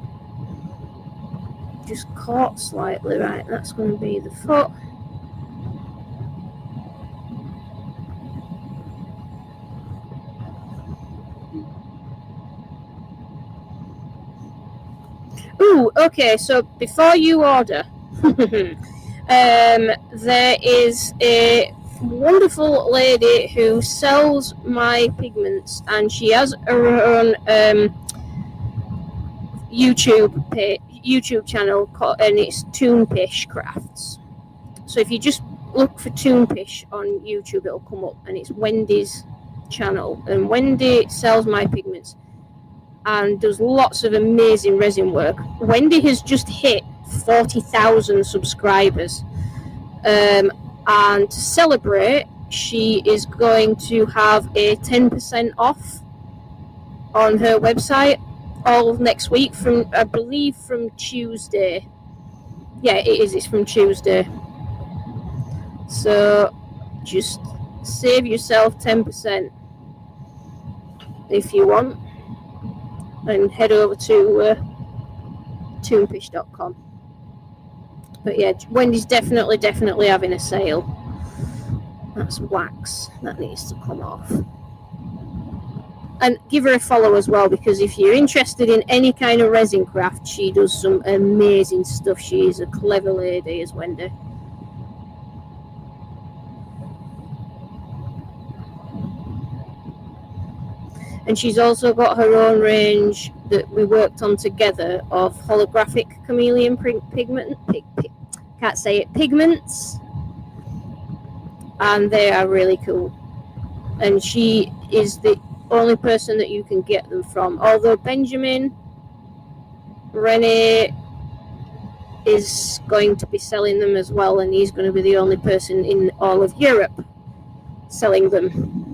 caught slightly. Right, that's going to be the foot. Ooh, okay, so before you order, there is a wonderful lady who sells my pigments, and she has her own YouTube channel, and it's Toonpish Crafts. So if you just look for Toonpish on YouTube, it'll come up, and it's Wendy's channel, and Wendy sells my pigments and does lots of amazing resin work. Wendy has just hit 40,000 subscribers, and to celebrate, she is going to have a 10% off on her website all of next week, from I believe from Tuesday. Yeah, it is. It's from Tuesday. So just save yourself 10% if you want, and head over to toonpish.com. But yeah, Wendy's definitely having a sale. That's wax that needs to come off. And give her a follow as well, because if you're interested in any kind of resin craft, she does some amazing stuff. She is a clever lady, is Wendy. And she's also got her own range that we worked on together of holographic chameleon pigments, and they are really cool. And she is the only person that you can get them from, although Benjamin Rene is going to be selling them as well, and he's going to be the only person in all of Europe selling them.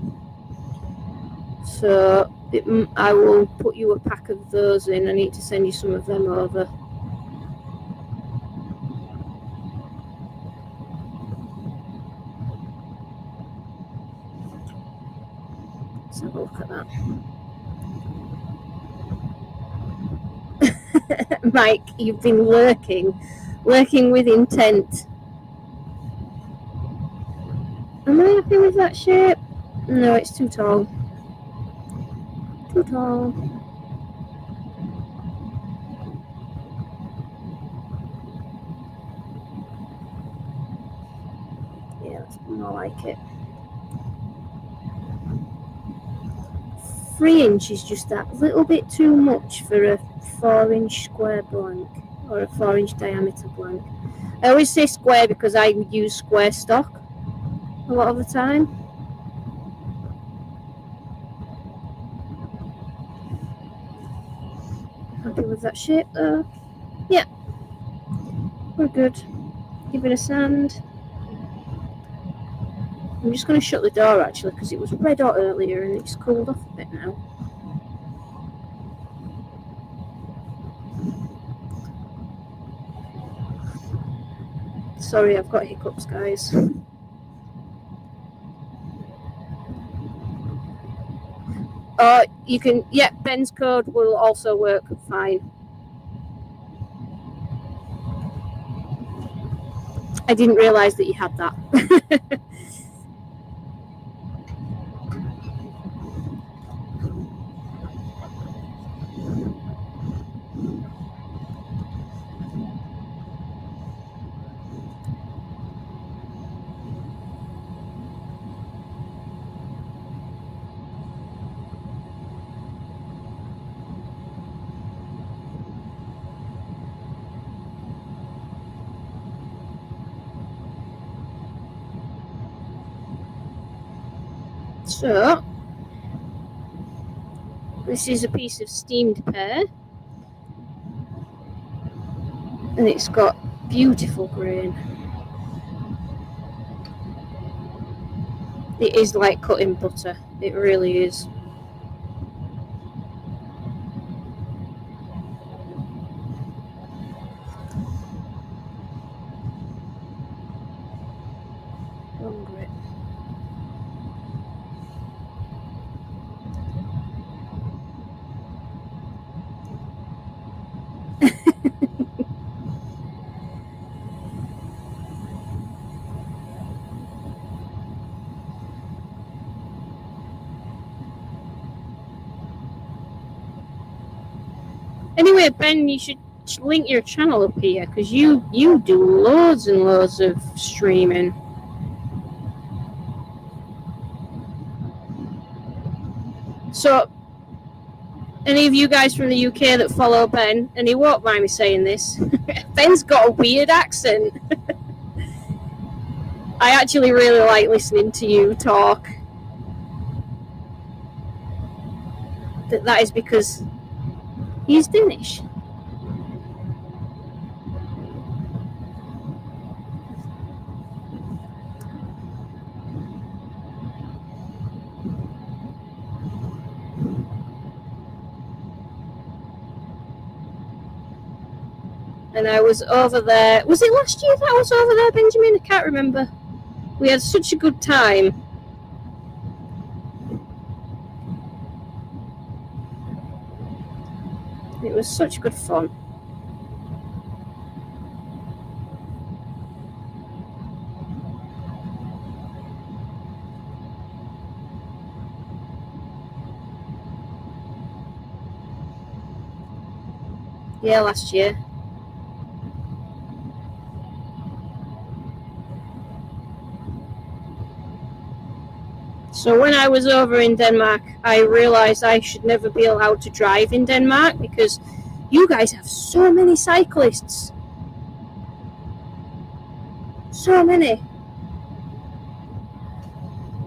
So I will put you a pack of those in. I need to send you some of them over. Let's have a look at that. Mike, you've been lurking with intent. Am I happy with that shape? No, it's too tall. Too tall. Yeah, that's more like it. 3 inch is just that little bit too much for a 4-inch square blank, or a 4-inch diameter blank. I always say square because I use square stock a lot of the time. Happy with that shape though? Yeah, we're good. Give it a sand. I'm just going to shut the door actually, because it was red hot earlier and it's cooled off a bit now. Sorry, I've got hiccups, guys. You can, yeah, Ben's code will also work fine. I didn't realise that you had that. So, this is a piece of steamed pear, and it's got beautiful grain. It is like cutting butter, it really is. Hungry. Anyway, Ben, you should link your channel up here, because you do loads and loads of streaming. So, any of you guys from the UK that follow Ben, and he won't mind me saying this, Ben's got a weird accent. I actually really like listening to you talk. That is because he's Danish. And I was over there. Was it last year that I was over there, Benjamin? I can't remember. We had such a good time. It was such good fun. Yeah, last year. So when I was over in Denmark, I realised I should never be allowed to drive in Denmark because you guys have so many cyclists. So many.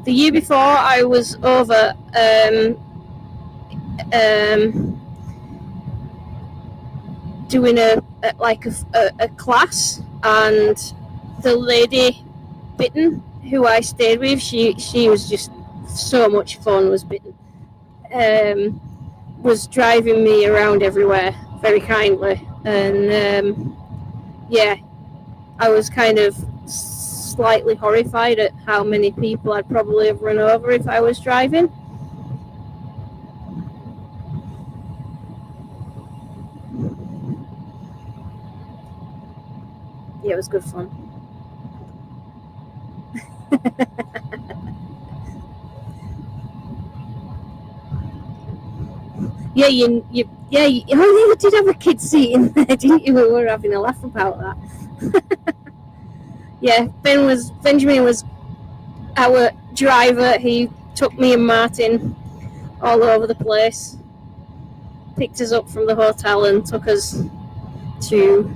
The year before I was over doing a class, and the lady Bitten who I stayed with, she was just so much fun, was Bitten. Was driving me around everywhere very kindly, and yeah, I was kind of slightly horrified at how many people I'd probably have run over if I was driving. Yeah, it was good fun. Yeah, you did have a kid seat in there, didn't you? We were having a laugh about that. Yeah, Benjamin was our driver. He took me and Martin all over the place, picked us up from the hotel and took us to,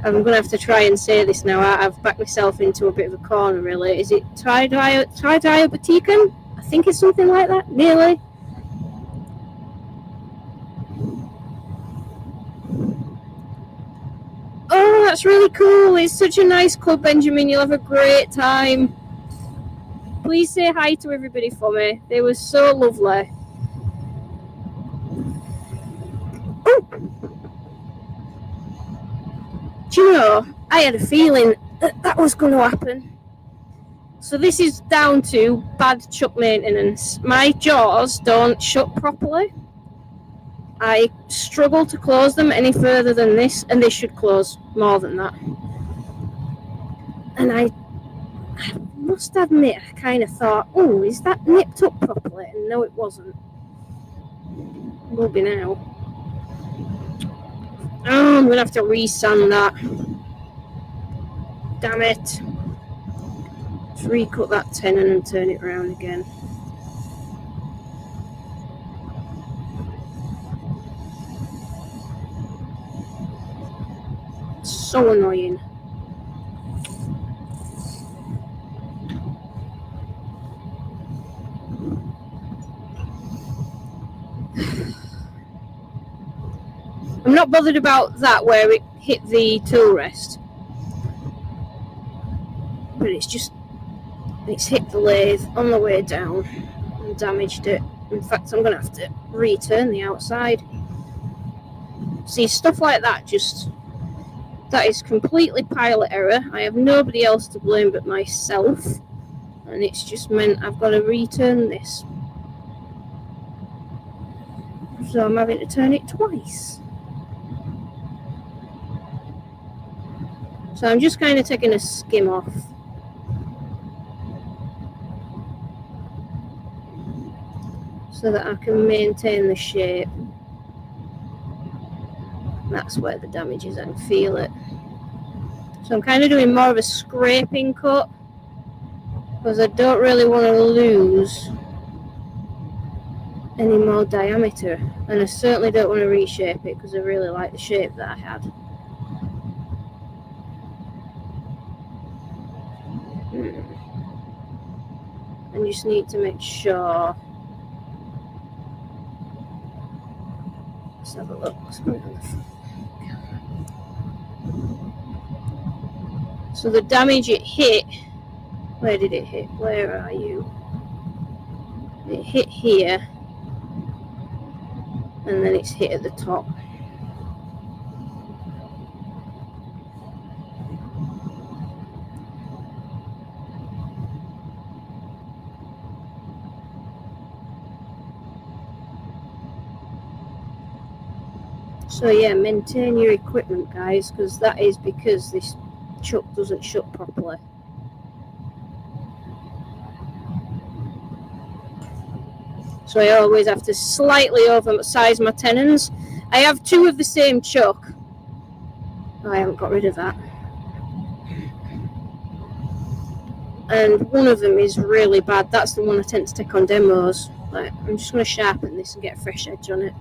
I'm going to have to try and say this now, I've backed myself into a bit of a corner really. Is it Tridiabetican? I think it's something like that, nearly. Oh, that's really cool. It's such a nice club, Benjamin. You'll have a great time. Please say hi to everybody for me. They were so lovely. Oh. Do you know, I had a feeling that was going to happen. So this is down to bad chuck maintenance. My jaws don't shut properly. I struggle to close them any further than this, and they should close more than that. And I must admit, I kind of thought, oh, is that nipped up properly? And no, it wasn't. It will be now. Oh, I'm going to have to re-sand that. Damn it. Just recut that tenon and turn it around again. So annoying. I'm not bothered about that where it hit the tool rest, but it's hit the lathe on the way down and damaged it. In fact, I'm going to have to return the outside. See, stuff like that that is completely pilot error. I have nobody else to blame but myself, and it's just meant I've got to return this. So I'm having to turn it twice. So I'm just kind of taking a skim off. So that I can maintain the shape. That's where the damage is, I can feel it. So I'm kind of doing more of a scraping cut because I don't really want to lose any more diameter, and I certainly don't want to reshape it because I really like the shape that I had. And you just need to make sure. Let's have a look. So the damage it hit, where did it hit? Where are you? It hit here, and then it's hit at the top. So yeah, maintain your equipment, guys, because that is because this chuck doesn't shut properly. So I always have to slightly oversize my tenons. I have two of the same chuck. Oh, I haven't got rid of that. And one of them is really bad. That's the one I tend to take on demos. Like, I'm just going to sharpen this and get a fresh edge on it.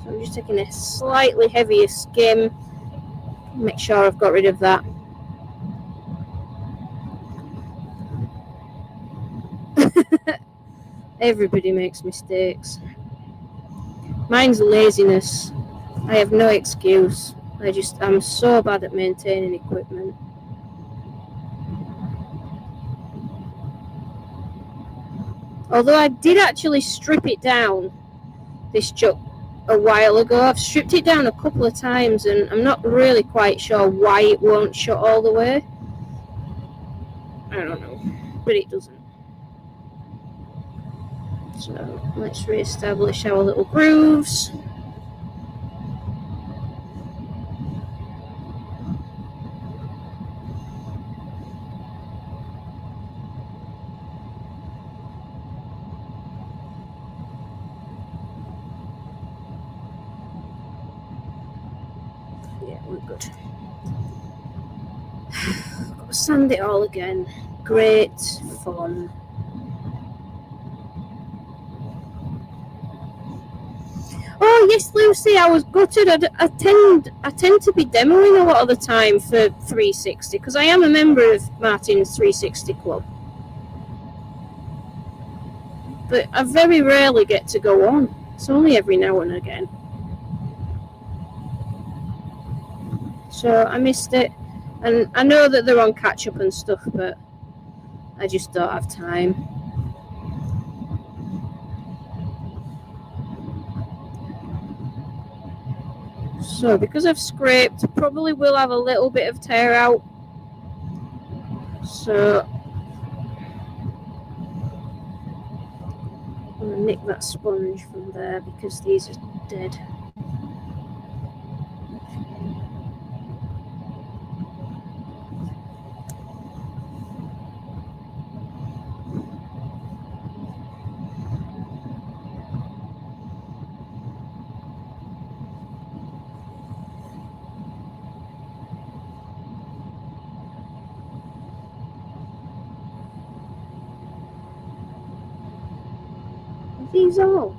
So I'm just taking a slightly heavier skim. Make sure I've got rid of that. Everybody makes mistakes. Mine's laziness. I have no excuse. I'm so bad at maintaining equipment. Although I did actually strip it down, this chuck, a while ago. I've stripped it down a couple of times and I'm not really quite sure why it won't shut all the way. I don't know, but it doesn't. So let's re-establish our little grooves. Yeah, we're good. Got to sand it all again. Great fun. Oh yes, Lucy, I was gutted. I tend to be demoing a lot of the time for 360 because I am a member of Martin's 360 Club, but I very rarely get to go on. It's only every now and again. So I missed it, and I know that they're on catch up and stuff, but I just don't have time. So because I've scraped, probably will have a little bit of tear out. So I'm going to nick that sponge from there because these are dead. These all.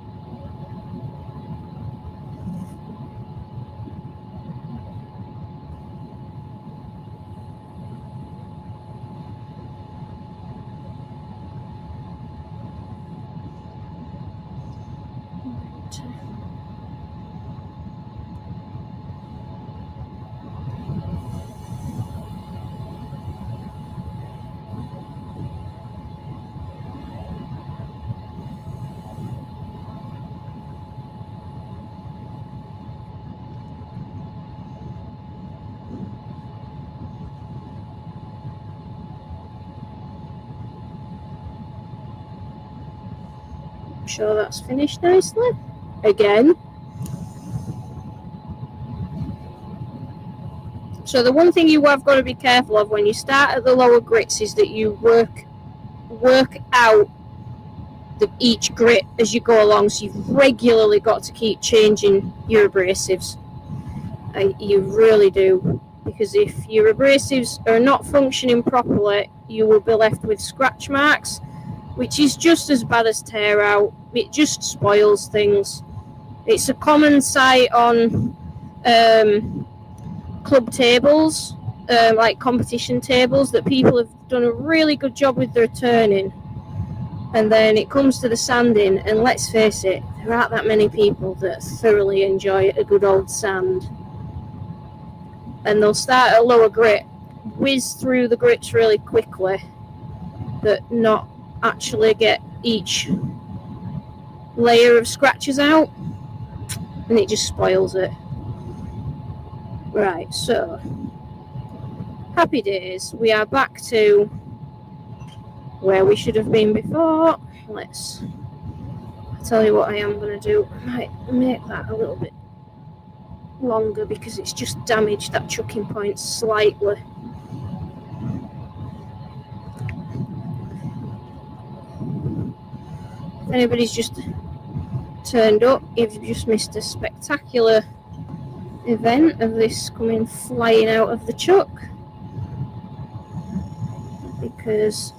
Sure, that's finished nicely. Again. So the one thing you have got to be careful of when you start at the lower grits is that you work out each grit as you go along. So you've regularly got to keep changing your abrasives. You really do, because if your abrasives are not functioning properly, you will be left with scratch marks, which is just as bad as tear out. It just spoils things. It's a common sight on club tables, like competition tables, that people have done a really good job with their turning, and then it comes to the sanding, and let's face it, there aren't that many people that thoroughly enjoy a good old sand. And they'll start at a lower grit, whiz through the grits really quickly, but not actually get each layer of scratches out, and it just spoils it. Right, so happy days. We are back to where we should have been before. I'll tell you what I am going to do. I might make that a little bit longer because it's just damaged that chucking point slightly. If anybody's just turned up, you've just missed a spectacular event of this coming flying out of the chuck, because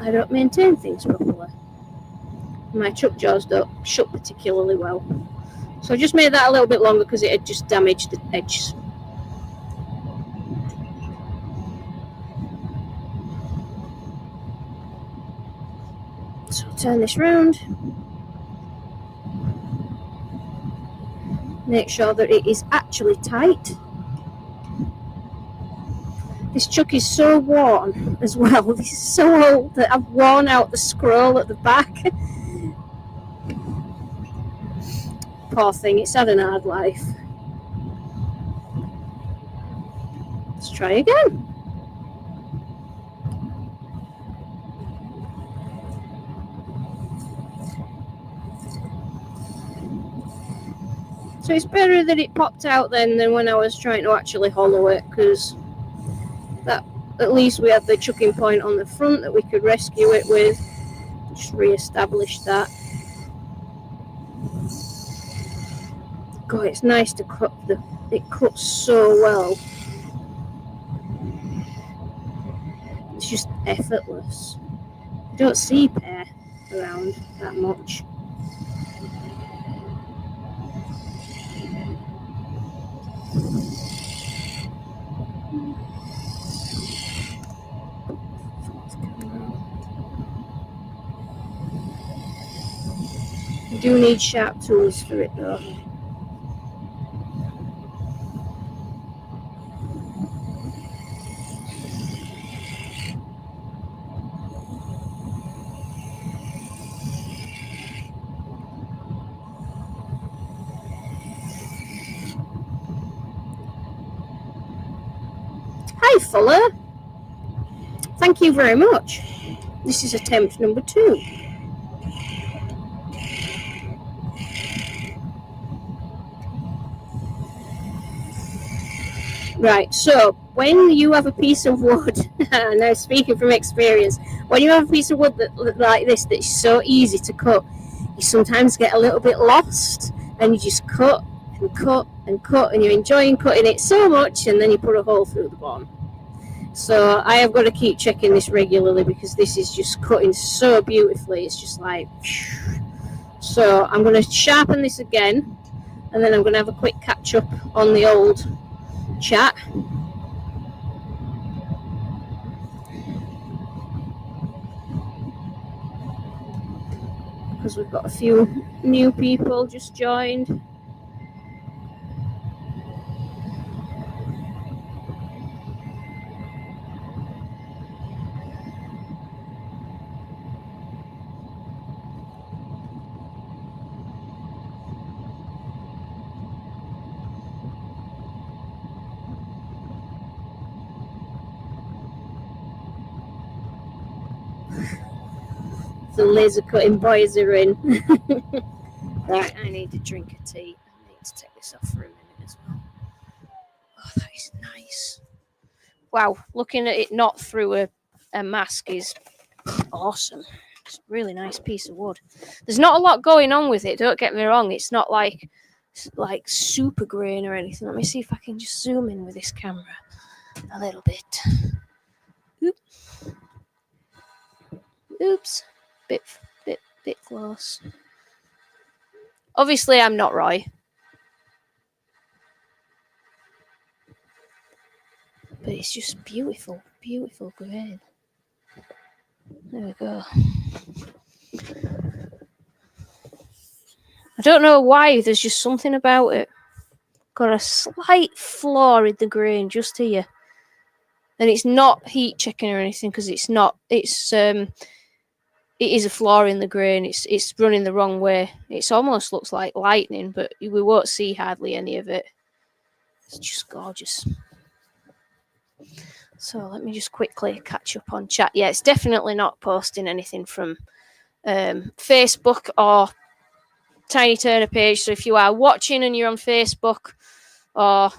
I don't maintain things properly. My chuck jaws don't shut particularly well. So I just made that a little bit longer because it had just damaged the edges. So I'll turn this round. Make sure that it is actually tight. This chuck is so worn as well. This is so old that I've worn out the scroll at the back. Poor thing, it's had an hard life. Let's try again. So it's better that it popped out then than when I was trying to actually hollow it, because that at least we had the chucking point on the front that we could rescue it with. Just re-establish that. God, it's nice to cut it cuts so well. It's just effortless. You don't see pear around that much. You do need sharp tools for it though. Hi Fuller, thank you very much. This is attempt number 2. Right, so when you have a piece of wood, now speaking from experience, when you have a piece of wood like this that's so easy to cut, you sometimes get a little bit lost and you just cut and cut and cut, and you're enjoying cutting it so much, and then you put a hole through the bottom. So I have got to keep checking this regularly because this is just cutting so beautifully. It's just like, so I'm going to sharpen this again, and then I'm going to have a quick catch up on the old chat. Because we've got a few new people just joined. The laser cutting boys are in. Right, I need a drink of tea. I need to take this off for a minute as well. Oh, that is nice. wow, looking at it not through a mask is awesome. It's a really nice piece of wood. There's not a lot going on with it, don't get me wrong. It's not like super grain or anything. Let me see if I can just zoom in with this camera a little bit. Oops. Bit close. Obviously, I'm not Roy. But it's just beautiful, beautiful grain. There we go. I don't know why, there's just something about it. Got a slight flaw in the grain just here. And it's not heat checking or anything, because it's not. It is a flaw in the grain. It's running the wrong way. It almost looks like lightning, but we won't see hardly any of it. It's just gorgeous. So let me just quickly catch up on chat. Yeah, it's definitely not posting anything from Facebook or Tiny Turner page. So if you are watching and you're on Facebook, or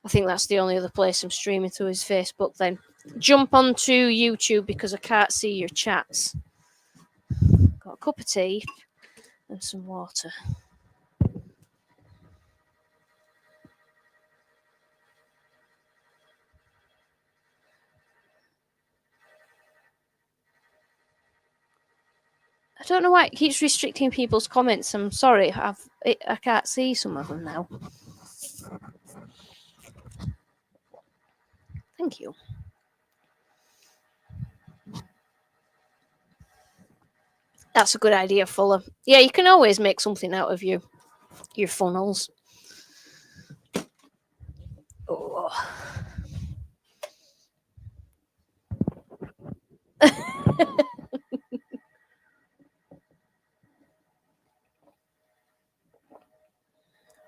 I think that's the only other place I'm streaming to is Facebook, then jump onto YouTube because I can't see your chats. Got a cup of tea and some water. I don't know why it keeps restricting people's comments. I'm sorry. I can't see some of them now. Thank you. That's a good idea, Fuller. Yeah, you can always make something out of your funnels. Oh.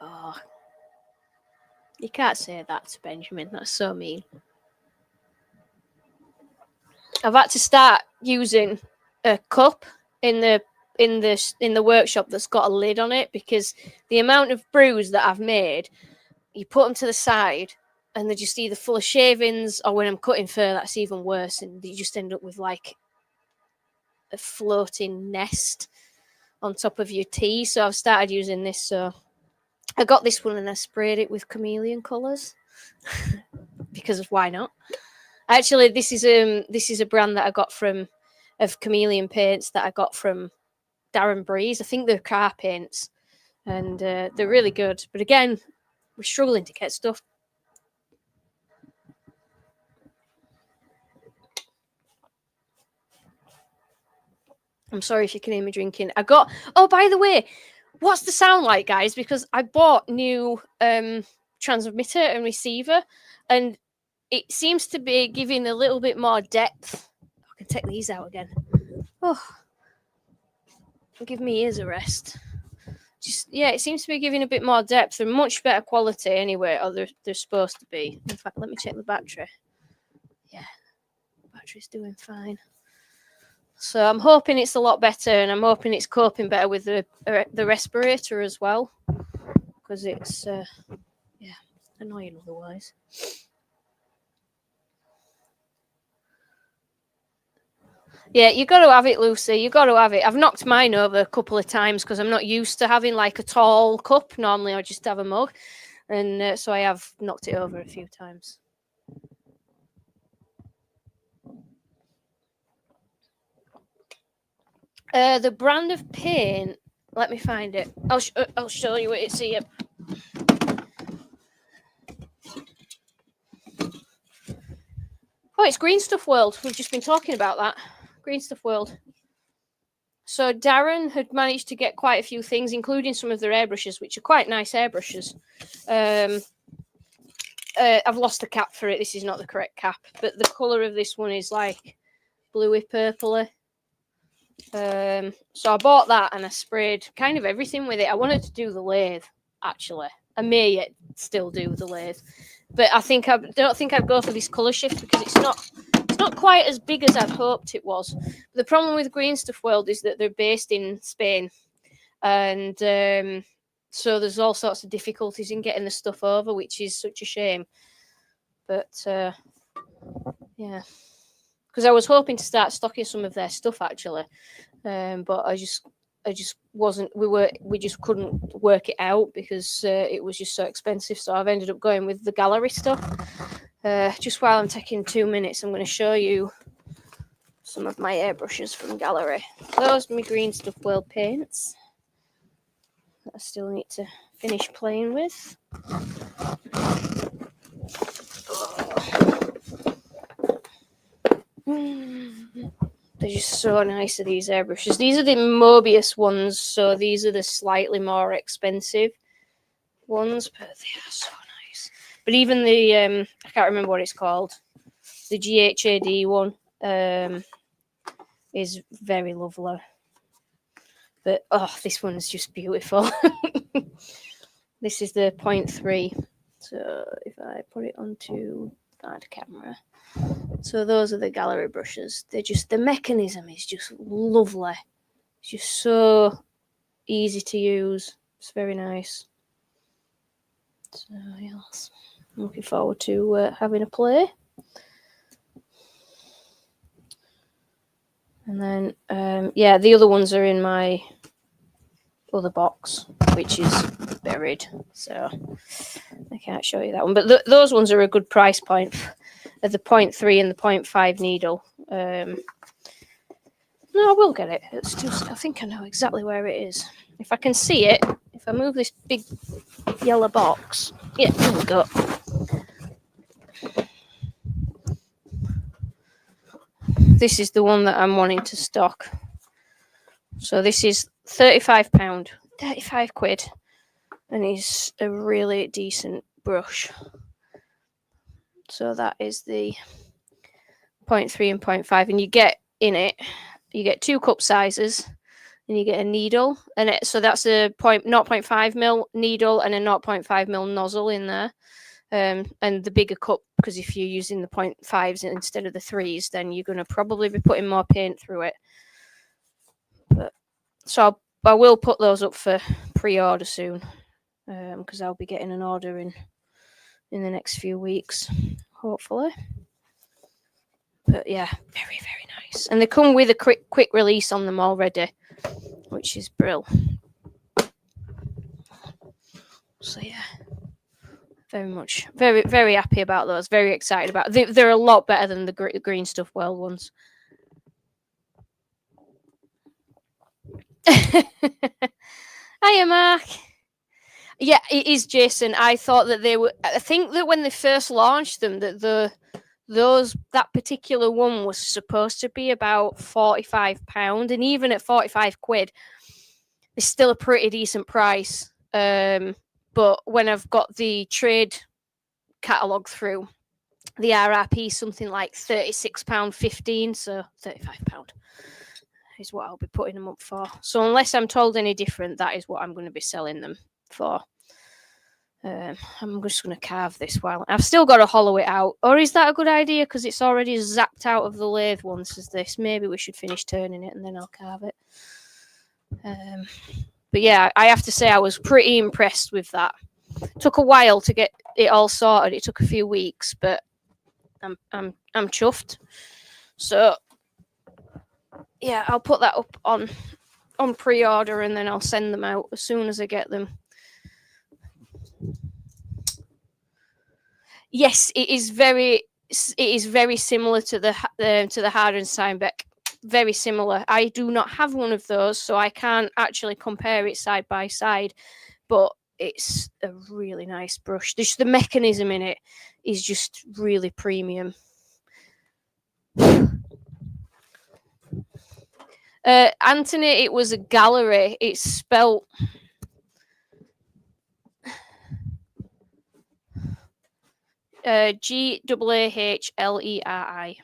Oh. You can't say that to Benjamin. That's so mean. I've had to start using a cup in the workshop that's got a lid on it, because the amount of brews that I've made, you put them to the side and they're just either full of shavings, or when I'm cutting fur, that's even worse, and you just end up with like a floating nest on top of your tea. So I've started using this. So I got this one and I sprayed it with chameleon colours because why not? Actually, this is a brand that I got of chameleon paints that I got from Darren Breeze. I think they're car paints, and they're really good. But again, we're struggling to get stuff. I'm sorry if you can hear me drinking. Oh, by the way, what's the sound like, guys? Because I bought new transmitter and receiver, and it seems to be giving a little bit more depth. I can take these out again. Oh, give me ears a rest. It seems to be giving a bit more depth. They're much better quality anyway, or they're supposed to be. In fact, let me check the battery. Yeah, battery's doing fine. So I'm hoping it's a lot better, and I'm hoping it's coping better with the respirator as well, because it's annoying otherwise. Yeah, you got to have it, Lucy. You got to have it. I've knocked mine over a couple of times because I'm not used to having like a tall cup. Normally, I just have a mug, and so I have knocked it over a few times. The brand of paint. Let me find it. I'll show you it. It's here. Oh, it's Green Stuff World. We've just been talking about that. Green Stuff World. So Darren had managed to get quite a few things, including some of their airbrushes, which are quite nice airbrushes. I've lost the cap for it. This is not the correct cap, but the colour of this one is like bluey purpley. So I bought that and I sprayed kind of everything with it. I wanted to do the lathe, actually. I may yet still do the lathe, but I don't think I'd go for this colour shift because it's not quite as big as I'd hoped it was. The problem with Green Stuff World is that they're based in Spain, and so there's all sorts of difficulties in getting the stuff over, which is such a shame. But Yeah, because I was hoping to start stocking some of their stuff actually, but I just wasn't. We just couldn't work it out because it was just so expensive. So I've ended up going with the gallery stuff. Just while I'm taking 2 minutes, I'm going to show you some of my airbrushes from gallery. Those are my green stuff world paints that I still need to finish playing with. They're just so nice, these airbrushes. These are the Mobius ones, so these are the slightly more expensive ones, but they are so nice. But even the I can't remember what it's called, the GHAD one is very lovely. But oh, this one's just beautiful. This is the 0.3. So if I put it onto that camera, so those are the gallery brushes. They're just, the mechanism is just lovely. It's just so easy to use. It's very nice. So yes, I'm looking forward to having a play. And then yeah, the other ones are in my other box, which is buried, so I can't show you that one. But those ones are a good price point at the 0.3 and the 0.5 needle. No, I will get it. It's just, I think I know exactly where it is. If I can see it, if I move this big yellow box, yeah, there we go. This is the one that I'm wanting to stock. So this is £35, 35 quid, and it's a really decent brush. So that is the 0.3 and 0.5, and you get in it, you get 2 cup sizes, and you get a needle, and so that's a 0.5 mil needle and a 0.5 mil nozzle in there, and the bigger cup, because if you're using the 0.5s instead of the 3s, then you're going to probably be putting more paint through it. But so I will put those up for pre-order soon, because I'll be getting an order in the next few weeks, hopefully. But yeah, very, very nice. And they come with a quick release on them already, which is brill. So yeah, very, very happy about those. Very excited about. They're a lot better than the green stuff world ones. Hiya, Mark. Yeah, it is Jason. I thought that they were. I think that when they first launched them, that that particular one was supposed to be about £45, and even at 45 quid, it's still a pretty decent price. But when I've got the trade catalogue through, the RRP is something like £36.15, so £35 is what I'll be putting them up for. So unless I'm told any different, that is what I'm going to be selling them for. I'm just going to carve this while I've still got to hollow it out. Or is that a good idea? Because it's already zapped out of the lathe once as this. Maybe we should finish turning it and then I'll carve it. But yeah, I have to say I was pretty impressed with that. It took a while to get it all sorted. It took a few weeks, but I'm chuffed. So yeah, I'll put that up on pre-order and then I'll send them out as soon as I get them. Yes, it is very similar to the Harden Steinbeck. Very similar. I do not have one of those, so I can't actually compare it side by side. But it's a really nice brush. The mechanism in it is just really premium. Anthony, it was a gallery. It's spelt GAAHLERI.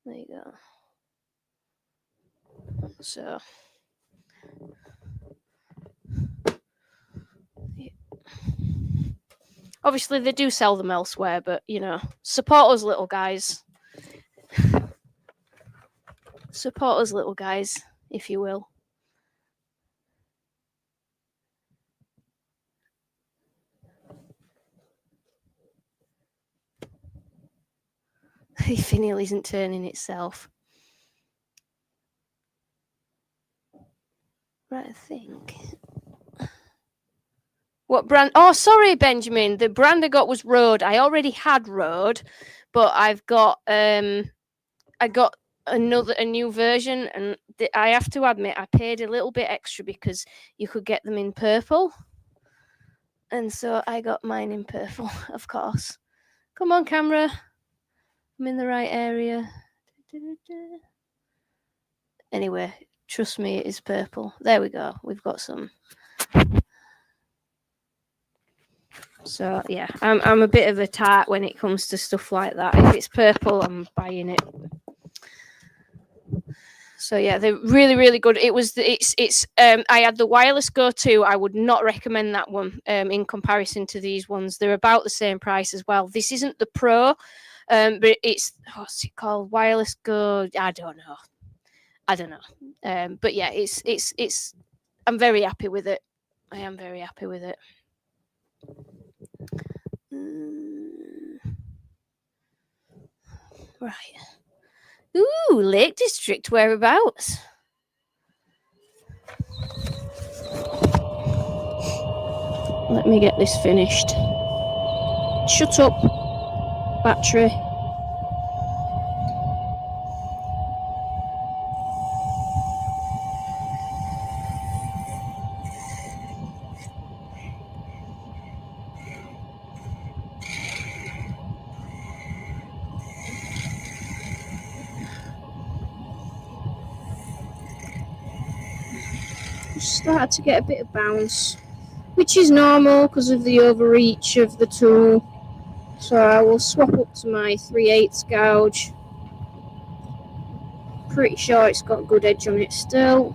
There you go. So yeah. Obviously they do sell them elsewhere, but you know, support us little guys. Support us little guys, if you will. The finial isn't turning itself. Right, I think. What brand? Oh, sorry, Benjamin. The brand I got was Road. I already had Road, but I got a new version, and I have to admit I paid a little bit extra because you could get them in purple, and so I got mine in purple, of course. Come on, camera. I'm in the right area. Anyway, trust me, it is purple. There we go. We've got some. So yeah, I'm a bit of a tart when it comes to stuff like that. If it's purple, I'm buying it. So yeah, they're really good. I had the wireless Go 2. I would not recommend that one in comparison to these ones. They're about the same price as well. This isn't the Pro, but it's what's it called? Wireless Go. I don't know. But yeah, it's. I'm very happy with it. I am very happy with it. Right. Ooh, Lake District, whereabouts? Let me get this finished. Shut up, battery. Started to get a bit of bounce, which is normal because of the overreach of the tool. So I will swap up to my 3/8 gouge. Pretty sure it's got good edge on it still.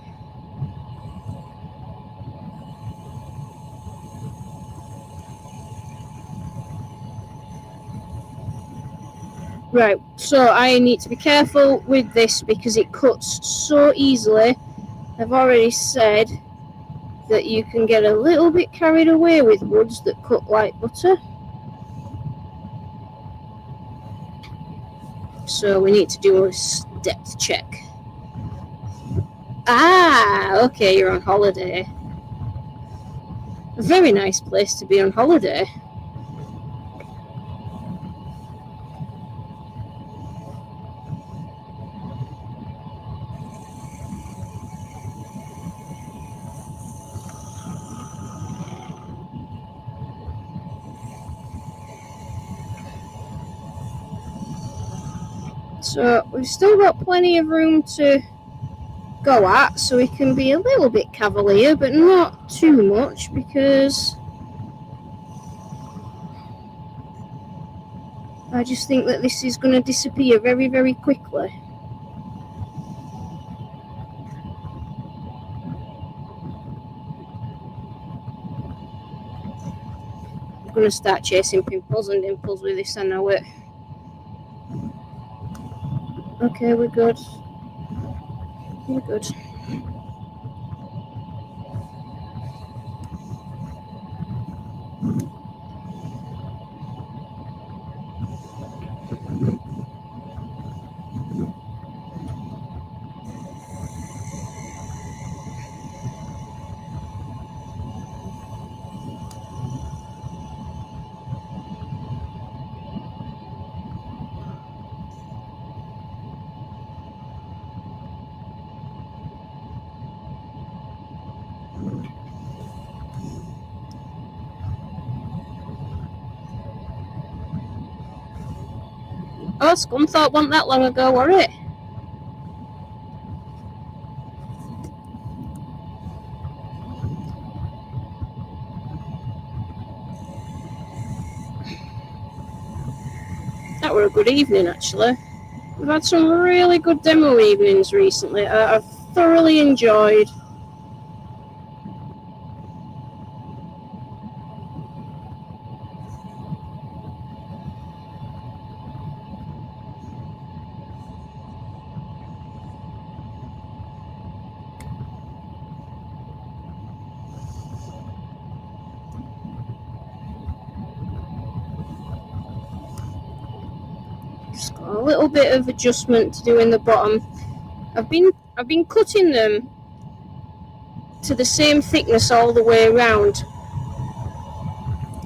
Right, so I need to be careful with this because it cuts so easily. I've already said that you can get a little bit carried away with woods that cut like butter. So we need to do a depth check. Ah, okay, you're on holiday. A very nice place to be on holiday. So we've still got plenty of room to go at, so we can be a little bit cavalier, but not too much, because I just think that this is going to disappear very, very quickly. I'm going to start chasing pimples and dimples with this, I know it. Okay, we're good. We're good. Oh, Scunthorpe wasn't that long ago, were it? That were a good evening, actually. We've had some really good demo evenings recently. I've thoroughly enjoyed. Just got a little bit of adjustment to do in the bottom. I've been cutting them to the same thickness all the way around.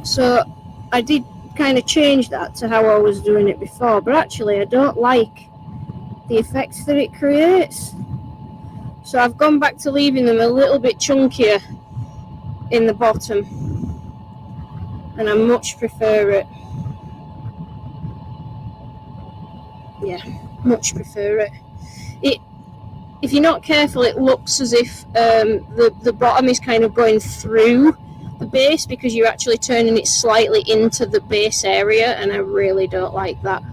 So I did kind of change that to how I was doing it before, but actually I don't like the effects that it creates. So I've gone back to leaving them a little bit chunkier in the bottom, and I much prefer it. Yeah, much prefer it. If you're not careful, it looks as if the bottom is kind of going through the base because you're actually turning it slightly into the base area, and I really don't like that.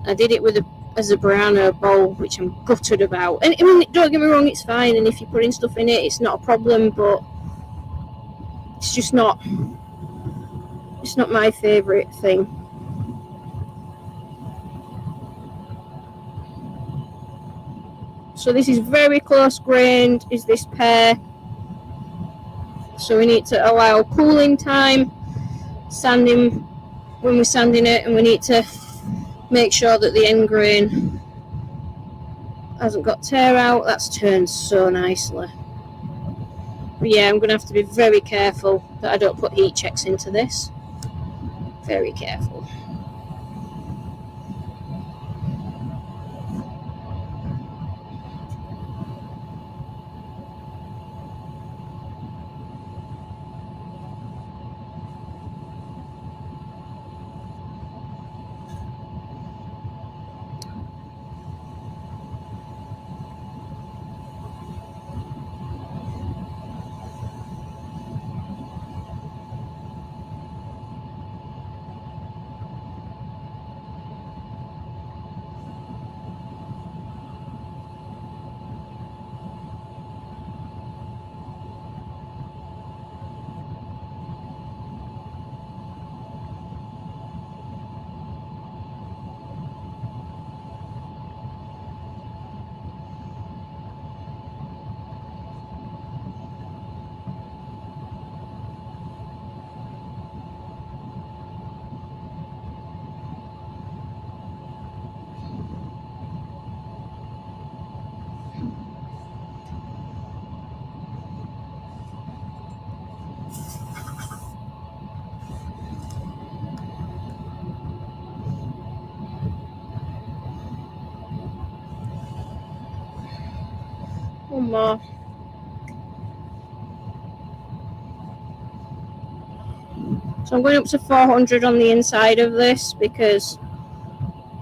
I did it with a Zebrano bowl, which I'm gutted about. And I mean, don't get me wrong, it's fine, and if you're putting stuff in it, it's not a problem, but it's just not my favourite thing. So this is very close grained, is this pear. So we need to allow cooling time, sanding when we're sanding it, and we need to make sure that the end grain hasn't got tear out. That's turned so nicely. But yeah, I'm going to have to be very careful that I don't put heat checks into this. Very careful. One more. So I'm going up to 400 on the inside of this because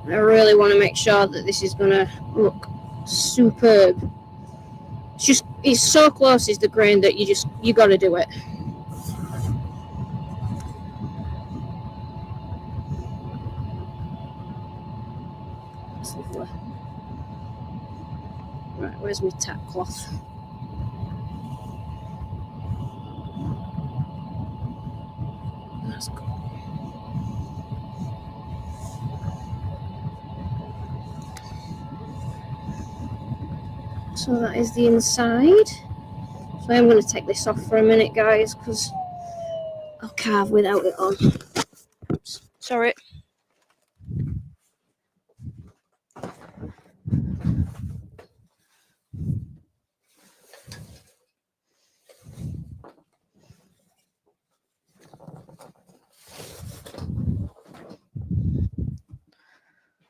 I really want to make sure that this is going to look superb. It's so close is the grain that you got to do it. That's lovely. Right, where's my tack cloth? That's cool. So that is the inside. So I'm going to take this off for a minute, guys, because I'll carve without it on. Oops, sorry.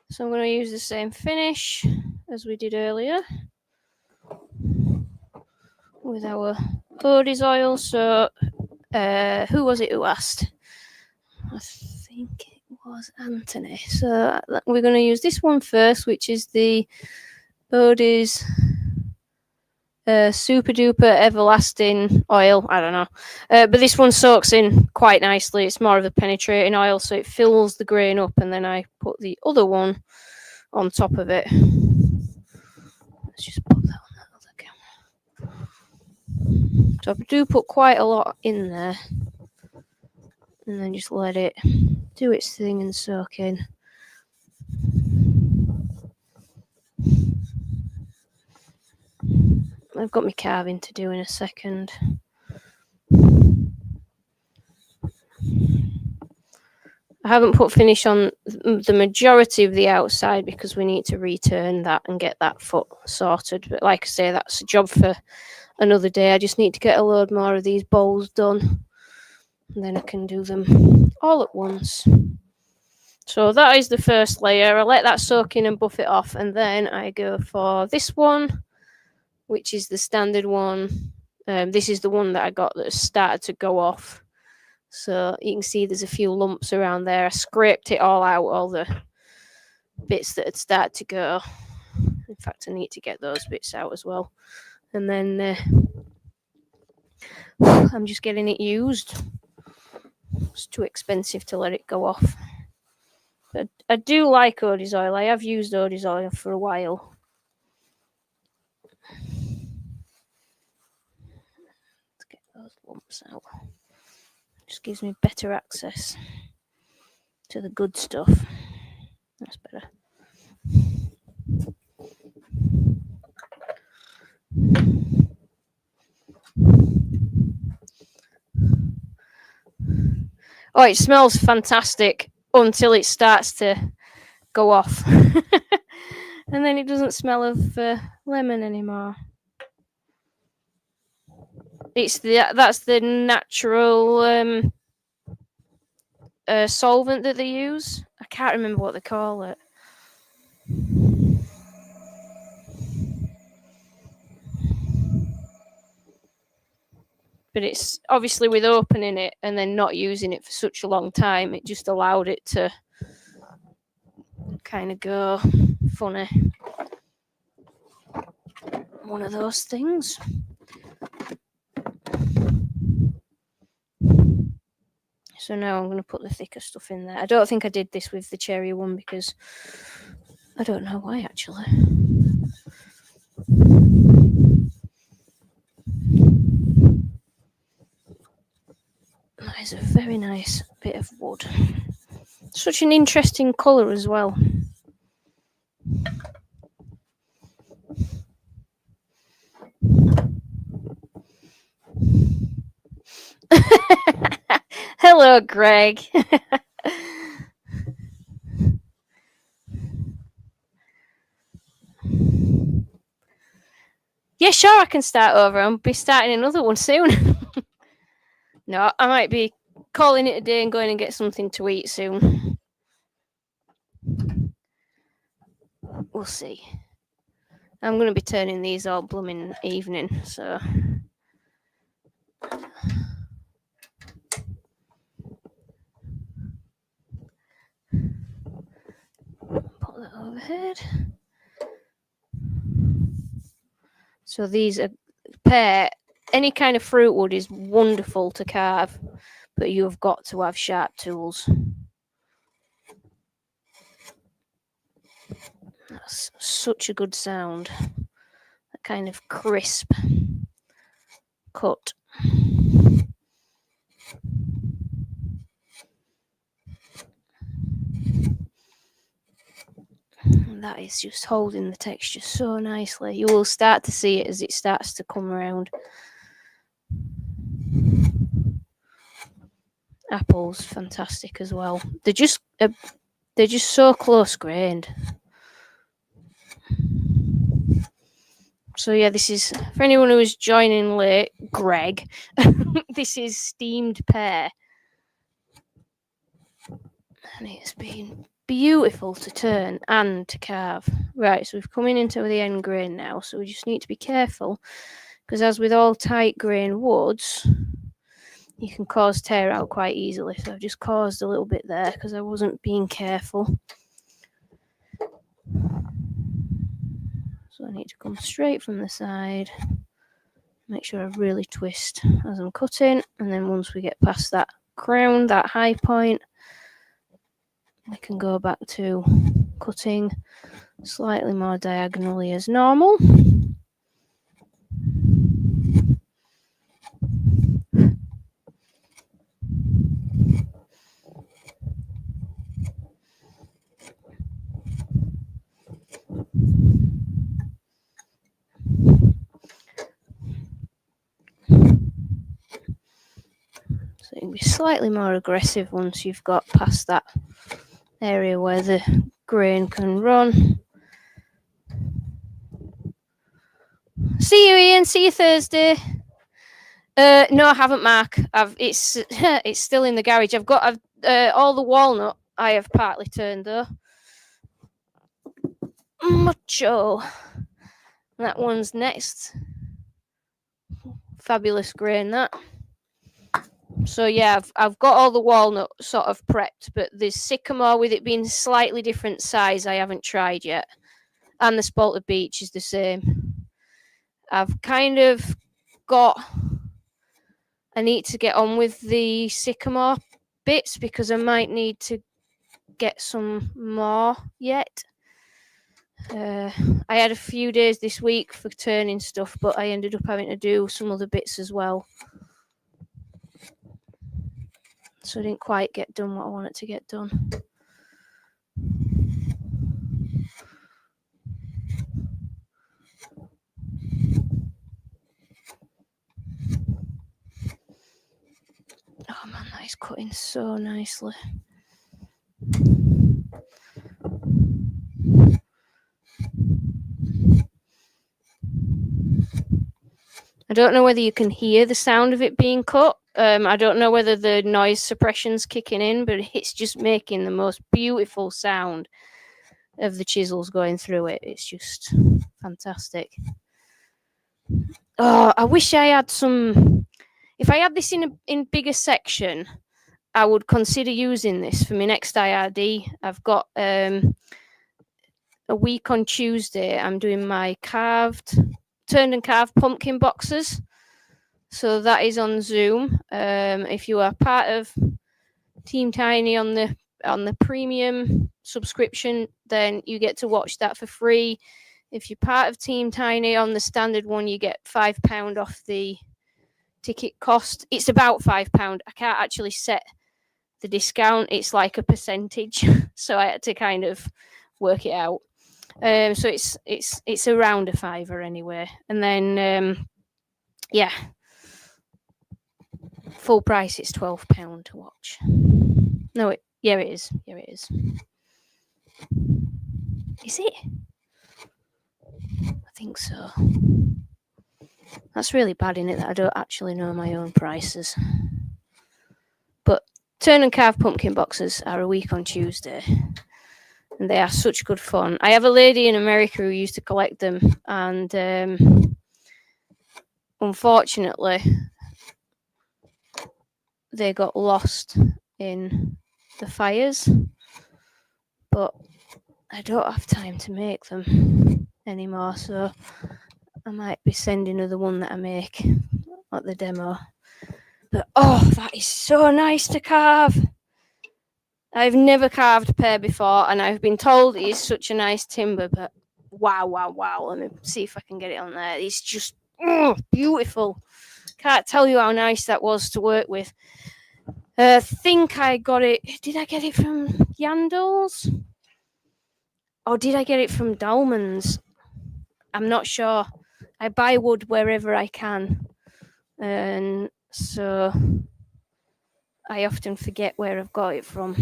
So I'm going to use the same finish as we did earlier with our Odie's oil. So who was it who asked? I think it was Anthony. So we're going to use this one first, which is the Odie's super duper everlasting oil. I don't know, but this one soaks in quite nicely. It's more of a penetrating oil, so it fills the grain up, and then I put the other one on top of it. Let's just put that on that other camera. So I do put quite a lot in there, and then just let it do its thing and soak in. I've got my carving to do in a second. I haven't put finish on the majority of the outside because we need to return that and get that foot sorted. But like I say, that's a job for another day. I just need to get a load more of these bowls done, and then I can do them all at once. So that is the first layer. I let that soak in and buff it off, and then I go for this one, which is the standard one. This is the one that I got that has started to go off. So you can see there's a few lumps around there. I scraped it all out, all the bits that had started to go. In fact, I need to get those bits out as well. And then I'm just getting it used. It's too expensive to let it go off. But I do like Odie's oil. I have used Odie's oil for a while. Let's get those lumps out. Just gives me better access to the good stuff. That's better. Oh, it smells fantastic until it starts to go off. And then it doesn't smell of lemon anymore. That's the natural solvent that they use. I can't remember what they call it. But it's obviously with opening it and then not using it for such a long time, it just allowed it to kind of go funny. One of those things. So now I'm going to put the thicker stuff in there. I don't think I did this with the cherry one because I don't know why actually. That is a very nice bit of wood. Such an interesting colour as well. Hello, Greg. Yeah, sure, I can start over. I'll be starting another one soon. No, I might be calling it a day and going and get something to eat soon. We'll see. I'm going to be turning these all blooming evening, so... Put that overhead. So these are pear. Any kind of fruit wood is wonderful to carve, but you've got to have sharp tools. That's such a good sound. That kind of crisp cut. And that is just holding the texture so nicely. You will start to see it as it starts to come around. Apples, fantastic as well. They're just so close grained. So yeah, this is for anyone who is joining late, Greg. This is steamed pear, and it's been beautiful to turn and to carve. Right, so we've come into the end grain now, so we just need to be careful because as with all tight grain woods, you can cause tear out quite easily. So I've just caused a little bit there because I wasn't being careful. So I need to come straight from the side, make sure I really twist as I'm cutting, and then once we get past that crown, that high point, I can go back to cutting slightly more diagonally as normal. So be slightly more aggressive once you've got past that area where the grain can run. See you, Ian. See you Thursday. No, I haven't, Mark. It's it's still in the garage. I've got all the walnut. I have partly turned though. Mucho. That one's next. Fabulous grain that. So yeah, I've got all the walnut sort of prepped, but the sycamore with it being slightly different size, I haven't tried yet. And the spalted beech is the same. I've kind of got. I need to get on with the sycamore bits because I might need to get some more yet. I had a few days this week for turning stuff, but I ended up having to do some other bits as well. So I didn't quite get done what I wanted to get done. Oh man, that is cutting so nicely. I don't know whether you can hear the sound of it being cut. I don't know whether the noise suppression's kicking in, but it's just making the most beautiful sound of the chisels going through it. It's just fantastic. Oh, I wish I had some. If I had this in bigger section, I would consider using this for my next IRD. I've got a week on Tuesday. I'm doing my turned and carved pumpkin boxes. So that is on Zoom. If you are part of Team Tiny on the premium subscription, then you get to watch that for free. If you're part of Team Tiny on the standard one, you get £5 off the ticket cost. It's about £5. I can't actually set the discount. It's like a percentage, so I had to kind of work it out. So it's around a fiver anyway, and then yeah. Full price, it's £12 to watch. No, it is. Yeah, it is. Is it? I think so. That's really bad, isn't it, that I don't actually know my own prices. But turn and carve pumpkin boxes are a week on Tuesday. And they are such good fun. I have a lady in America who used to collect them. And unfortunately, they got lost in the fires, but I don't have time to make them anymore, so I might be sending her the one that I make at the demo. But oh, that is so nice to carve. I've never carved pear before, and I've been told it is such a nice timber, but wow. Let me see if I can get it on there. It's just beautiful. Can't tell you how nice that was to work with. I think I got it. Did I get it from Yandles? Or did I get it from Dalman's? I'm not sure. I buy wood wherever I can. And so I often forget where I've got it from.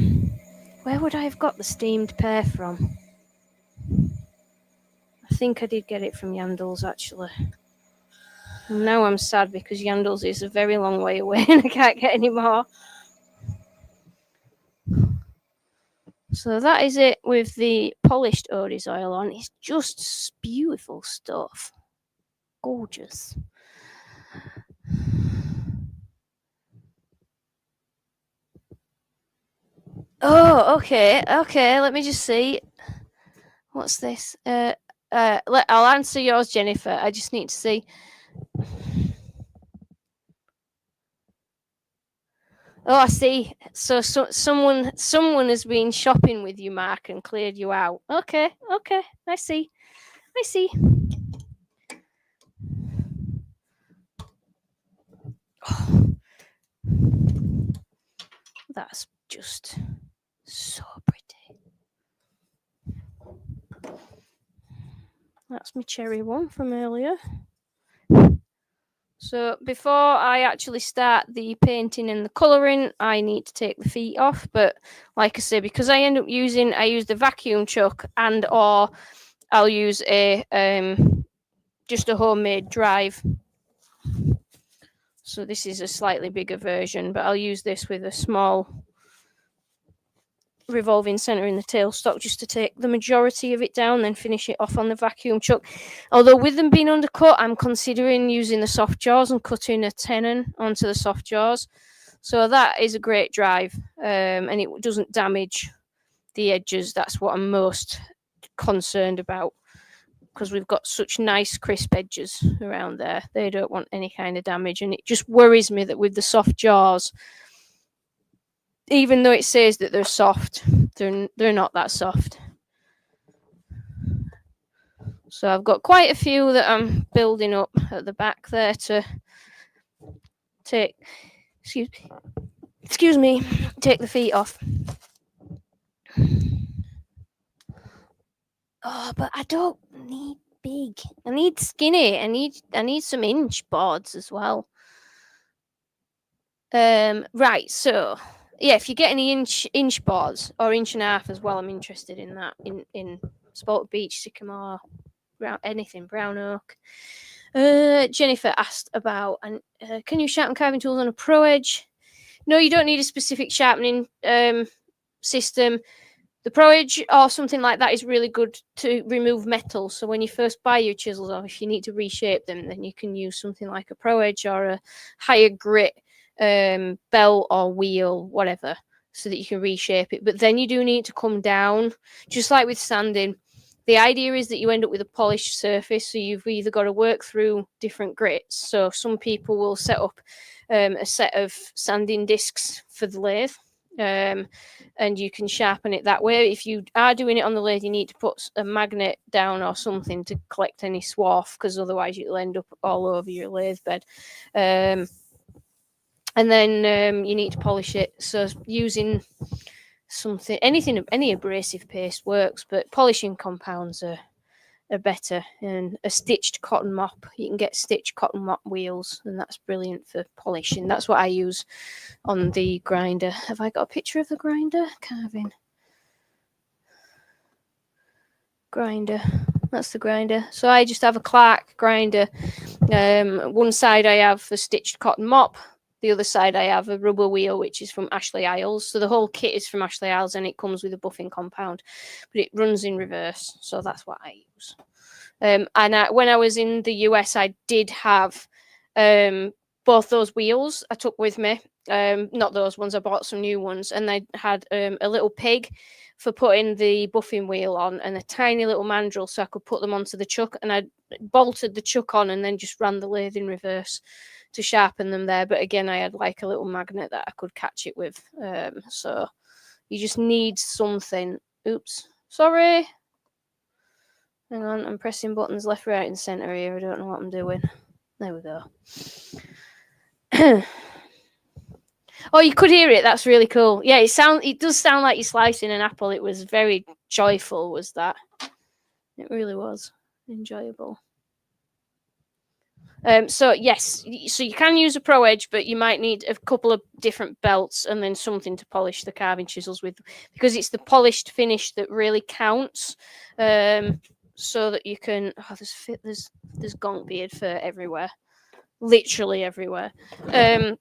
Where would I have got the steamed pear from? I think I did get it from Yandles, actually. And now I'm sad because Yandles is a very long way away and I can't get any more. So that is it with the polished Odie's oil on. It's just beautiful stuff. Gorgeous. Oh, okay. Let me just see. What's this? I'll answer yours, Jennifer. I just need to see. Oh, I see. So someone has been shopping with you, Mark, and cleared you out. Okay. I see. Oh, that's just so pretty. That's my cherry one from earlier. So So before I actually start the painting and the colouring, I need to take the feet off. But like I say, because I use the vacuum chuck, and or I'll use a just a homemade drive. So this is a slightly bigger version, but I'll use this with a small revolving centre in the tailstock just to take the majority of it down, then finish it off on the vacuum chuck. Although with them being undercut, I'm considering using the soft jaws and cutting a tenon onto the soft jaws. So that is a great drive, and it doesn't damage the edges. That's what I'm most concerned about, because we've got such nice crisp edges around there. They don't want any kind of damage, and it just worries me that with the soft jaws, even though it says that they're soft, they're not that soft. So I've got quite a few that I'm building up at the back there to take, excuse me, take the feet off. Oh, but I don't need big. I need skinny. I need some inch boards as well. Right, so yeah, if you get any inch boards or inch and a half as well, I'm interested in that. In sport beech, sycamore, anything brown oak. Jennifer asked about, can you sharpen carving tools on a Pro Edge? No, you don't need a specific sharpening system. The Pro Edge or something like that is really good to remove metal. So when you first buy your chisels, or if you need to reshape them, then you can use something like a Pro Edge or a higher grit belt or wheel, whatever, so that you can reshape it. But then you do need to come down, just like with sanding. The idea is that you end up with a polished surface, so you've either got to work through different grits. So some people will set up a set of sanding discs for the lathe, and you can sharpen it that way. If you are doing it on the lathe, you need to put a magnet down or something to collect any swarf, because otherwise you'll end up all over your lathe bed. And then you need to polish it. So using something, any abrasive paste works, but polishing compounds are better. And a stitched cotton mop, you can get stitched cotton mop wheels, and that's brilliant for polishing. That's what I use on the grinder. Have I got a picture of the grinder? Carving grinder. That's the grinder. So I just have a Clark grinder. One side I have a stitched cotton mop. The other side I have a rubber wheel, which is from Ashley Isles. So the whole kit is from Ashley Isles, and it comes with a buffing compound, but it runs in reverse. So that's what I use. And when I was in the US, I did have both those wheels I took with me. Not those ones, I bought some new ones, and they had a little pig for putting the buffing wheel on, and a tiny little mandrel so I could put them onto the chuck, and I bolted the chuck on and then just ran the lathe in reverse to sharpen them there. But again, I had like a little magnet that I could catch it with. So you just need something. Oops, sorry. Hang on, I'm pressing buttons left, right, and centre here. I don't know what I'm doing. There we go. Oh, you could hear it. That's really cool. Yeah, it does sound like you're slicing an apple. It was very joyful, was that? It really was enjoyable. So yes, so you can use a Pro Edge, but you might need a couple of different belts and then something to polish the carving chisels with, because it's the polished finish that really counts. So that you can. Oh, there's gonk beard fur everywhere, literally everywhere.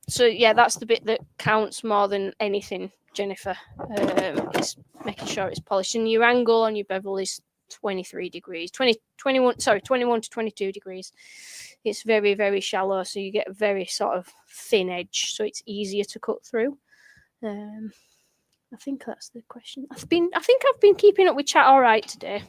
So yeah, that's the bit that counts more than anything, Jennifer. It's making sure it's polished, and your angle on your bevel is 23 degrees, 21 to 22 degrees. It's very, very shallow, so you get a very sort of thin edge, so it's easier to cut through. I think that's the question. I think I've been keeping up with chat all right today.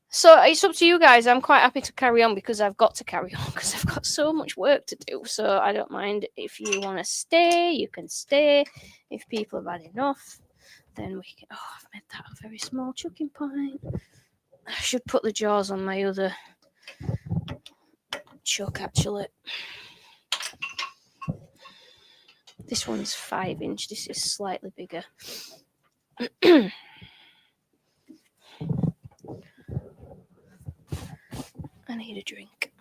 So it's up to you guys. I'm quite happy to carry on, because I've got to carry on, because I've got so much work to do. So I don't mind if you want to stay, you can stay. If people have had enough, then we can. Oh, I've made that a very small chucking point. I should put the jaws on my other chuck, actually. This one's 5-inch. This is slightly bigger. I need a drink.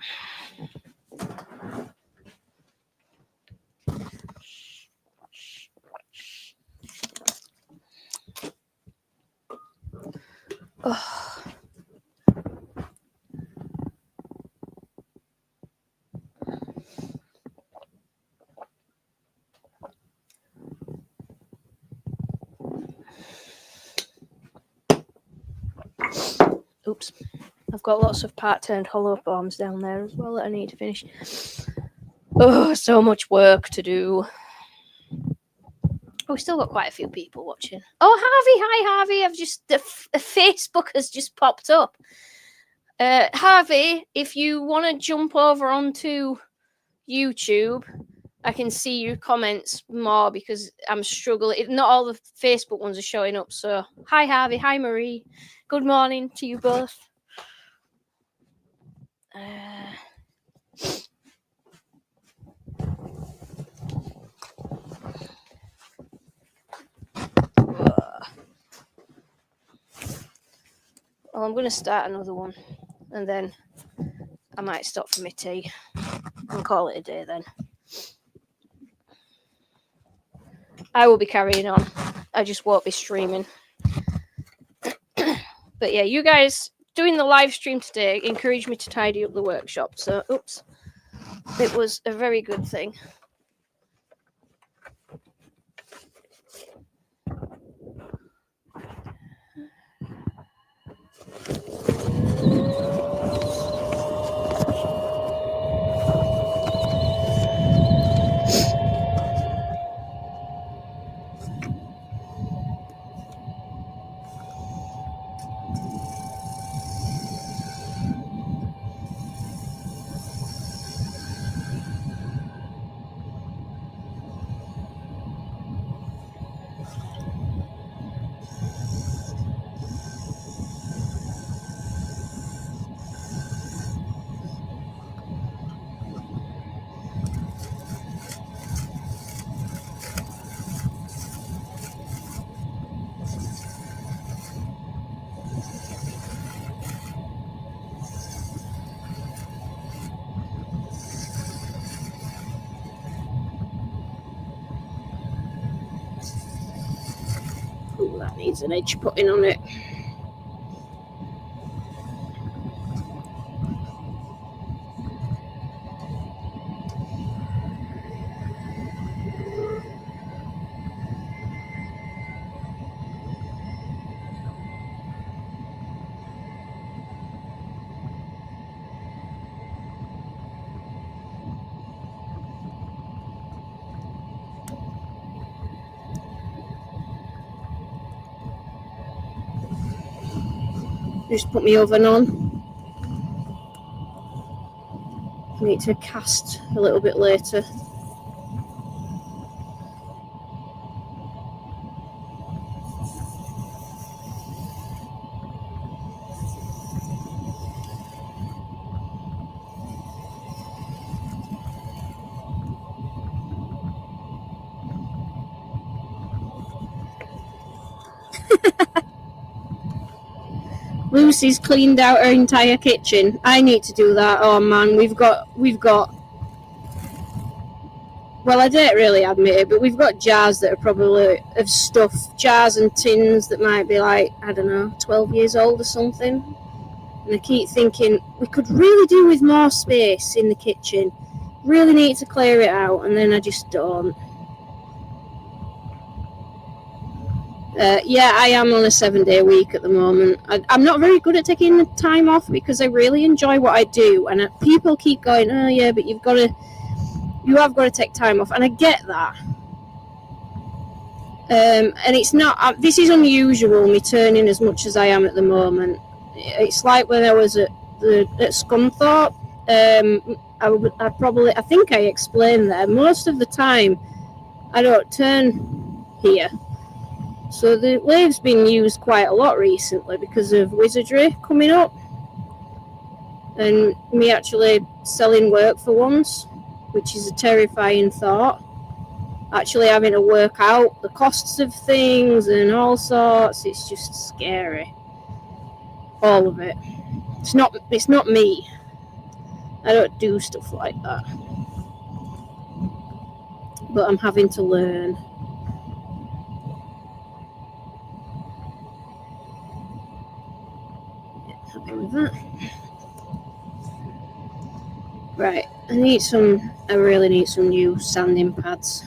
Oh. Oops. I've got lots of part-turned hollow forms down there as well that I need to finish. Oh, so much work to do. Oh, we still got quite a few people watching. Oh, Harvey. Hi, Harvey. I've just... The Facebook has just popped up. Harvey, if you want to jump over onto YouTube, I can see your comments more because I'm struggling. Not all the Facebook ones are showing up. So, hi, Harvey. Hi, Marie. Good morning to you both. Well, I'm going to start another one, and then I might stop for my tea and call it a day then. I will be carrying on. I just won't be streaming. But yeah, you guys doing the live stream today encouraged me to tidy up the workshop. So, oops. It was a very good thing. Ooh, that needs an edge putting on it. Just put my oven on. I need to cast a little bit later. Lucy's cleaned out her entire kitchen. I need to do that. Oh man, we've got well, I don't really admit it, but we've got jars that are probably of stuff, jars and tins that might be like, I don't know, 12 years old or something. And I keep thinking, we could really do with more space in the kitchen. Really need to clear it out, and then I just don't. Yeah, I am on a 7-day week at the moment. I'm not very good at taking the time off because I really enjoy what I do. And people keep going, oh yeah, but you have got to take time off. And I get that. And it's not, this is unusual, me turning as much as I am at the moment. It's like when I was at Scunthorpe. I think I explained there. Most of the time, I don't turn here. So the lathe's been used quite a lot recently because of wizardry coming up. And me actually selling work for once, which is a terrifying thought. Actually having to work out the costs of things and all sorts, it's just scary. All of it. It's not me. I don't do stuff like that. But I'm having to learn. Happy with that. Right, I really need some new sanding pads.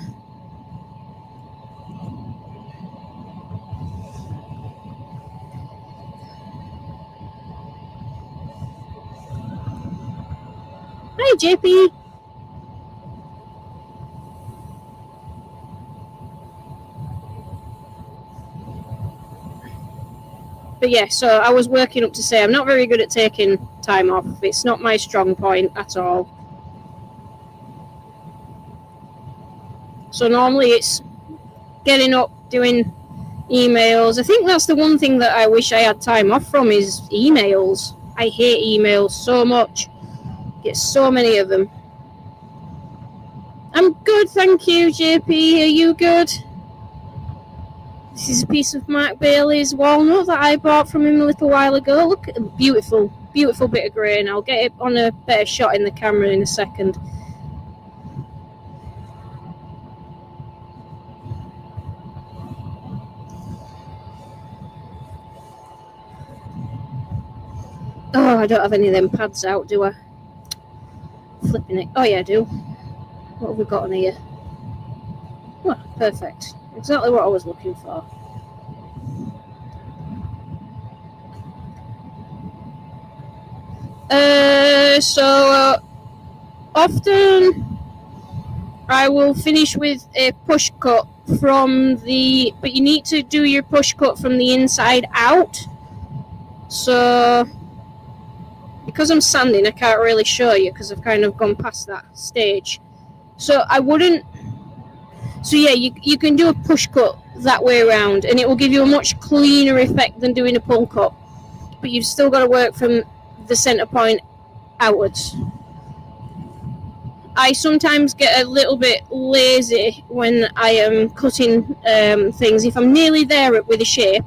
Hi, JP. But yeah, so I was working up to say I'm not very good at taking time off. It's not my strong point at all. So normally it's getting up, doing emails. I think that's the one thing that I wish I had time off from is emails. I hate emails so much. Get so many of them. I'm good, thank you, JP. Are you good? This is a piece of Mark Bailey's walnut that I bought from him a little while ago. Look at the beautiful, beautiful bit of grain. I'll get it on a better shot in the camera in a second. Oh, I don't have any of them pads out, do I? Flipping it. Oh, yeah, I do. What have we got on here? Oh, perfect. Exactly what I was looking for. So often I will finish with a push cut from the, but you need to do your push cut from the inside out. So because I'm sanding, I can't really show you because I've kind of gone past that stage. So I wouldn't. So yeah, you can do a push cut that way around, and it will give you a much cleaner effect than doing a pull cut. But you've still got to work from the center point outwards. I sometimes get a little bit lazy when I am cutting things. If I'm nearly there with a shape,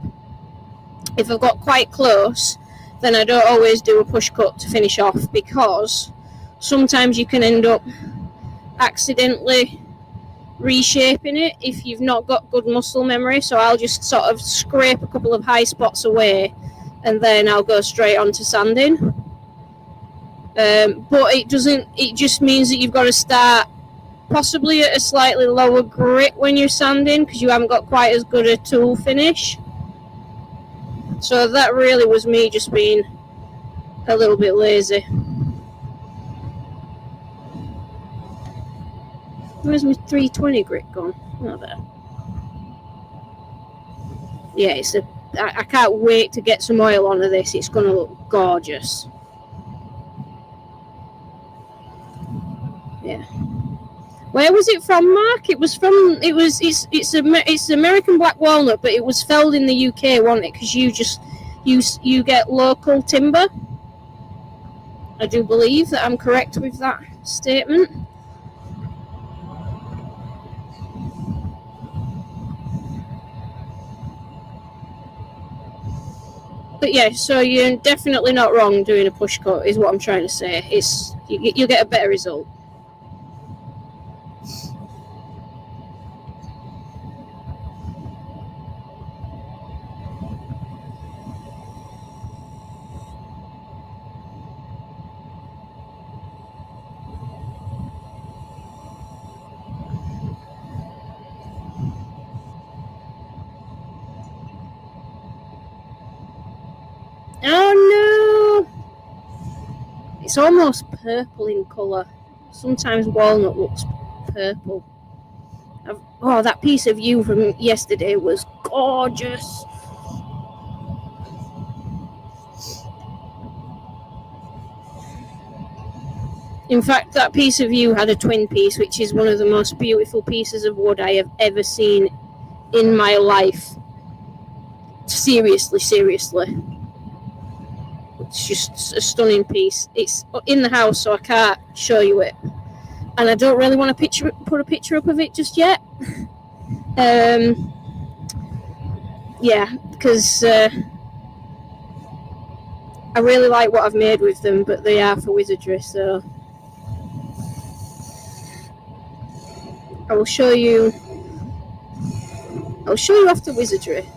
if I've got quite close, then I don't always do a push cut to finish off, because sometimes you can end up accidentally reshaping it if you've not got good muscle memory. So I'll just sort of scrape a couple of high spots away, and then I'll go straight on to sanding. But it just means that you've got to start possibly at a slightly lower grit when you're sanding, because you haven't got quite as good a tool finish. So that really was me just being a little bit lazy. Where's my 320 grit gone? Oh, there. Yeah, I can't wait to get some oil onto this. It's going to look gorgeous. Yeah. Where was it from, Mark? It's American black walnut, but it was felled in the UK, wasn't it? Because you get local timber. I do believe that I'm correct with that statement. But yeah, so you're definitely not wrong doing a push cut, is what I'm trying to say. You get a better result. Oh no! It's almost purple in colour. Sometimes walnut looks purple. Oh, that piece of yew from yesterday was gorgeous. In fact, that piece of yew had a twin piece, which is one of the most beautiful pieces of wood I have ever seen in my life. Seriously. It's just a stunning piece. It's in the house, so I can't show you it. And I don't really want to put a picture up of it just yet. Yeah, because I really like what I've made with them, but they are for wizardry, so I will show you. I'll show you after wizardry.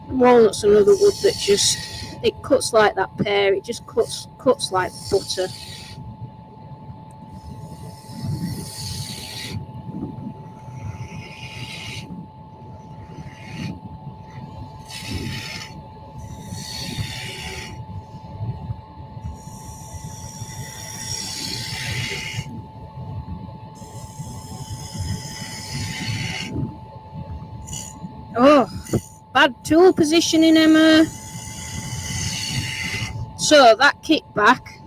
Walnut's another wood that just, it cuts like that pear. It just cuts like butter. Oh, bad tool positioning, Emma. So that kickback,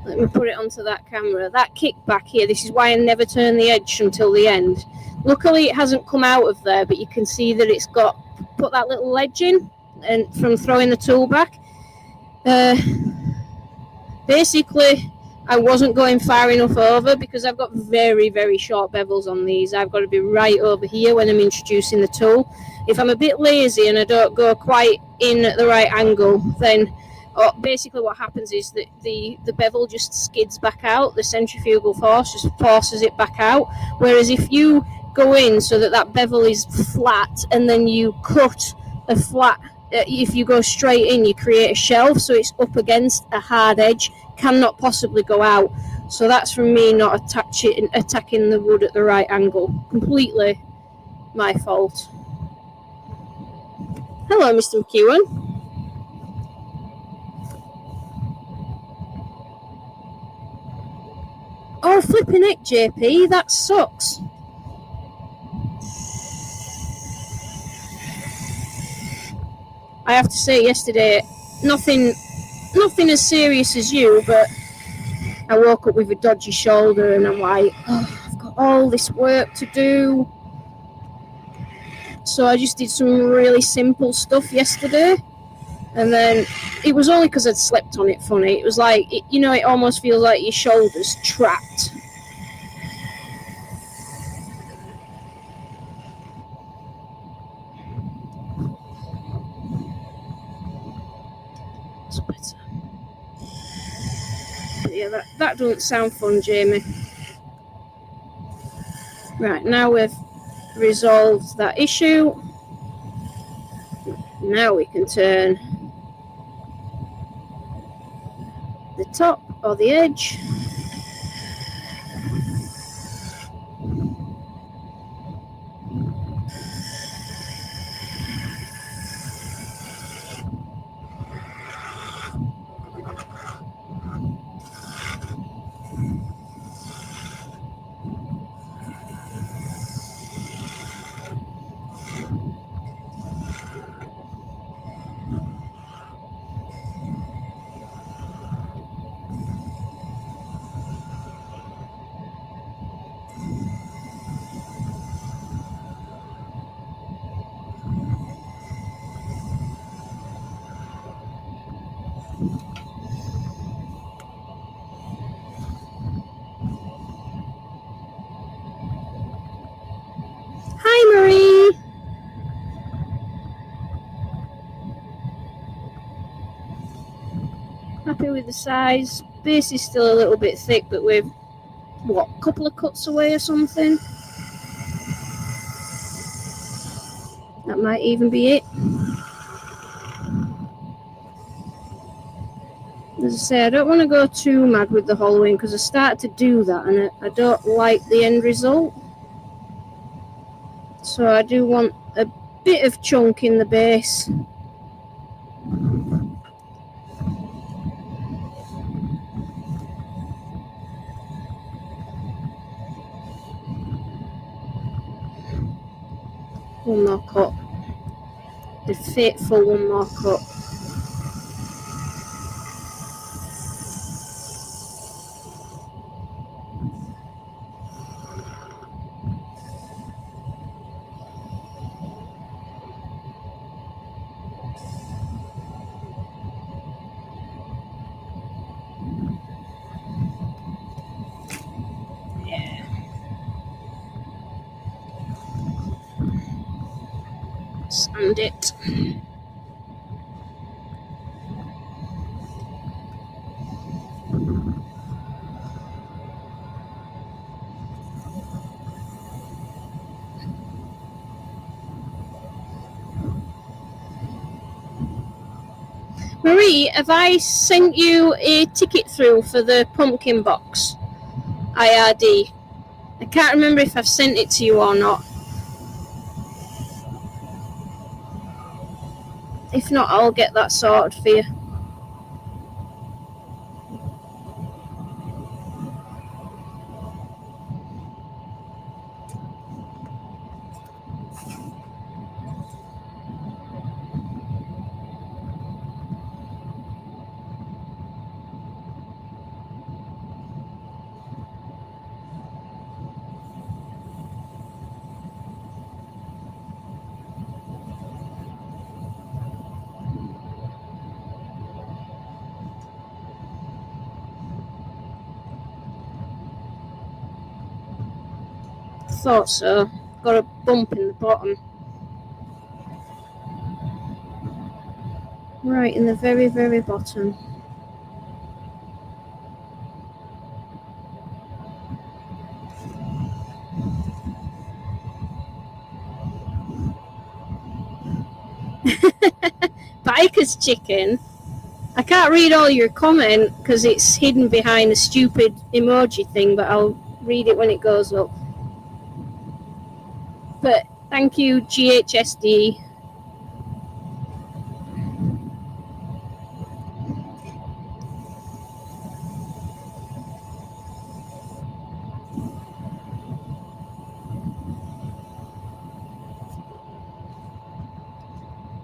let me put it onto that camera. That kickback here, this is why I never turn the edge until the end. Luckily, it hasn't come out of there, but you can see that it's got, put that little ledge in, and from throwing the tool back. Basically, I wasn't going far enough over because I've got very, very short bevels on these. I've got to be right over here when I'm introducing the tool. If I'm a bit lazy and I don't go quite in at the right angle, then basically what happens is that the bevel just skids back out. The centrifugal force just forces it back out. Whereas if you go in so that that bevel is flat and then you cut a flat, if you go straight in, you create a shelf, so it's up against a hard edge, cannot possibly go out. So that's from me not attacking the wood at the right angle. Completely my fault. Hello, Mr. McEwen. Oh, flipping it, JP, that sucks. I have to say, yesterday, nothing as serious as you, but I woke up with a dodgy shoulder and I'm like, oh, I've got all this work to do. So I just did some really simple stuff yesterday. And then it was only because I'd slept on it funny. It was like, it almost feels like your shoulder's trapped. It's better. But yeah, that doesn't sound fun, Jamie. Right, now we've resolved that issue. Now we can turn the top or the edge. Hi, Marie. Happy with the size. Base is still a little bit thick, but we're, a couple of cuts away or something? That might even be it. As I say, I don't want to go too mad with the hollowing because I start to do that and I don't like the end result. So I do want a bit of chunk in the base. One more cut. The fateful one more cut. Sand it. Marie, have I sent you a ticket through for the pumpkin box? IRD. I can't remember if I've sent it to you or not. If not, I'll get that sorted for you. Thought so. Got a bump in the bottom. Right in the very, very bottom. Biker's chicken. I can't read all your comment because it's hidden behind a stupid emoji thing, but I'll read it when it goes up. But thank you, GHSD.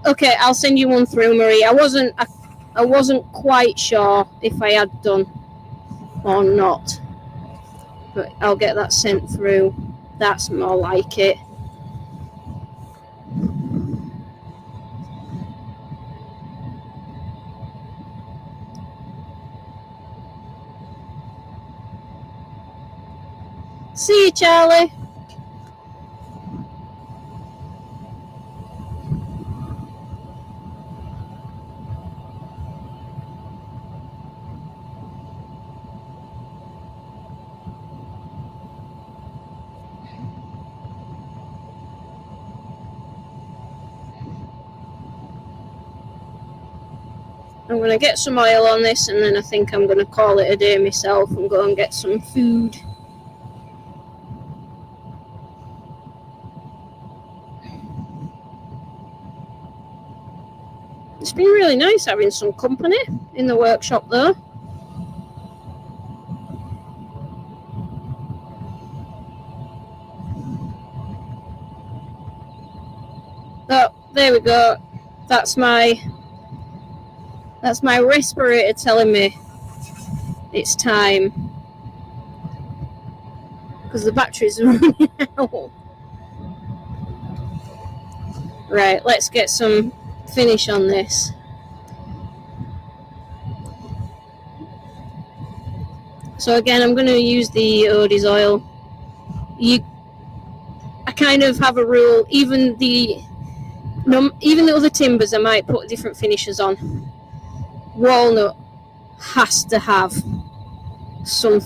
Okay, I'll send you one through, Marie. I wasn't quite sure if I had done or not, but I'll get that sent through. That's more like it. See you, Charlie. I'm going to get some oil on this, and then I think I'm going to call it a day myself and go and get some food. It's been really nice having some company in the workshop though. Oh, there we go. That's my respirator telling me it's time because the batteries are running out. Right, let's get some finish on this. So again, I'm going to use the Odie's oil. I kind of have a rule, even the other timbers I might put different finishes on. Walnut has to have some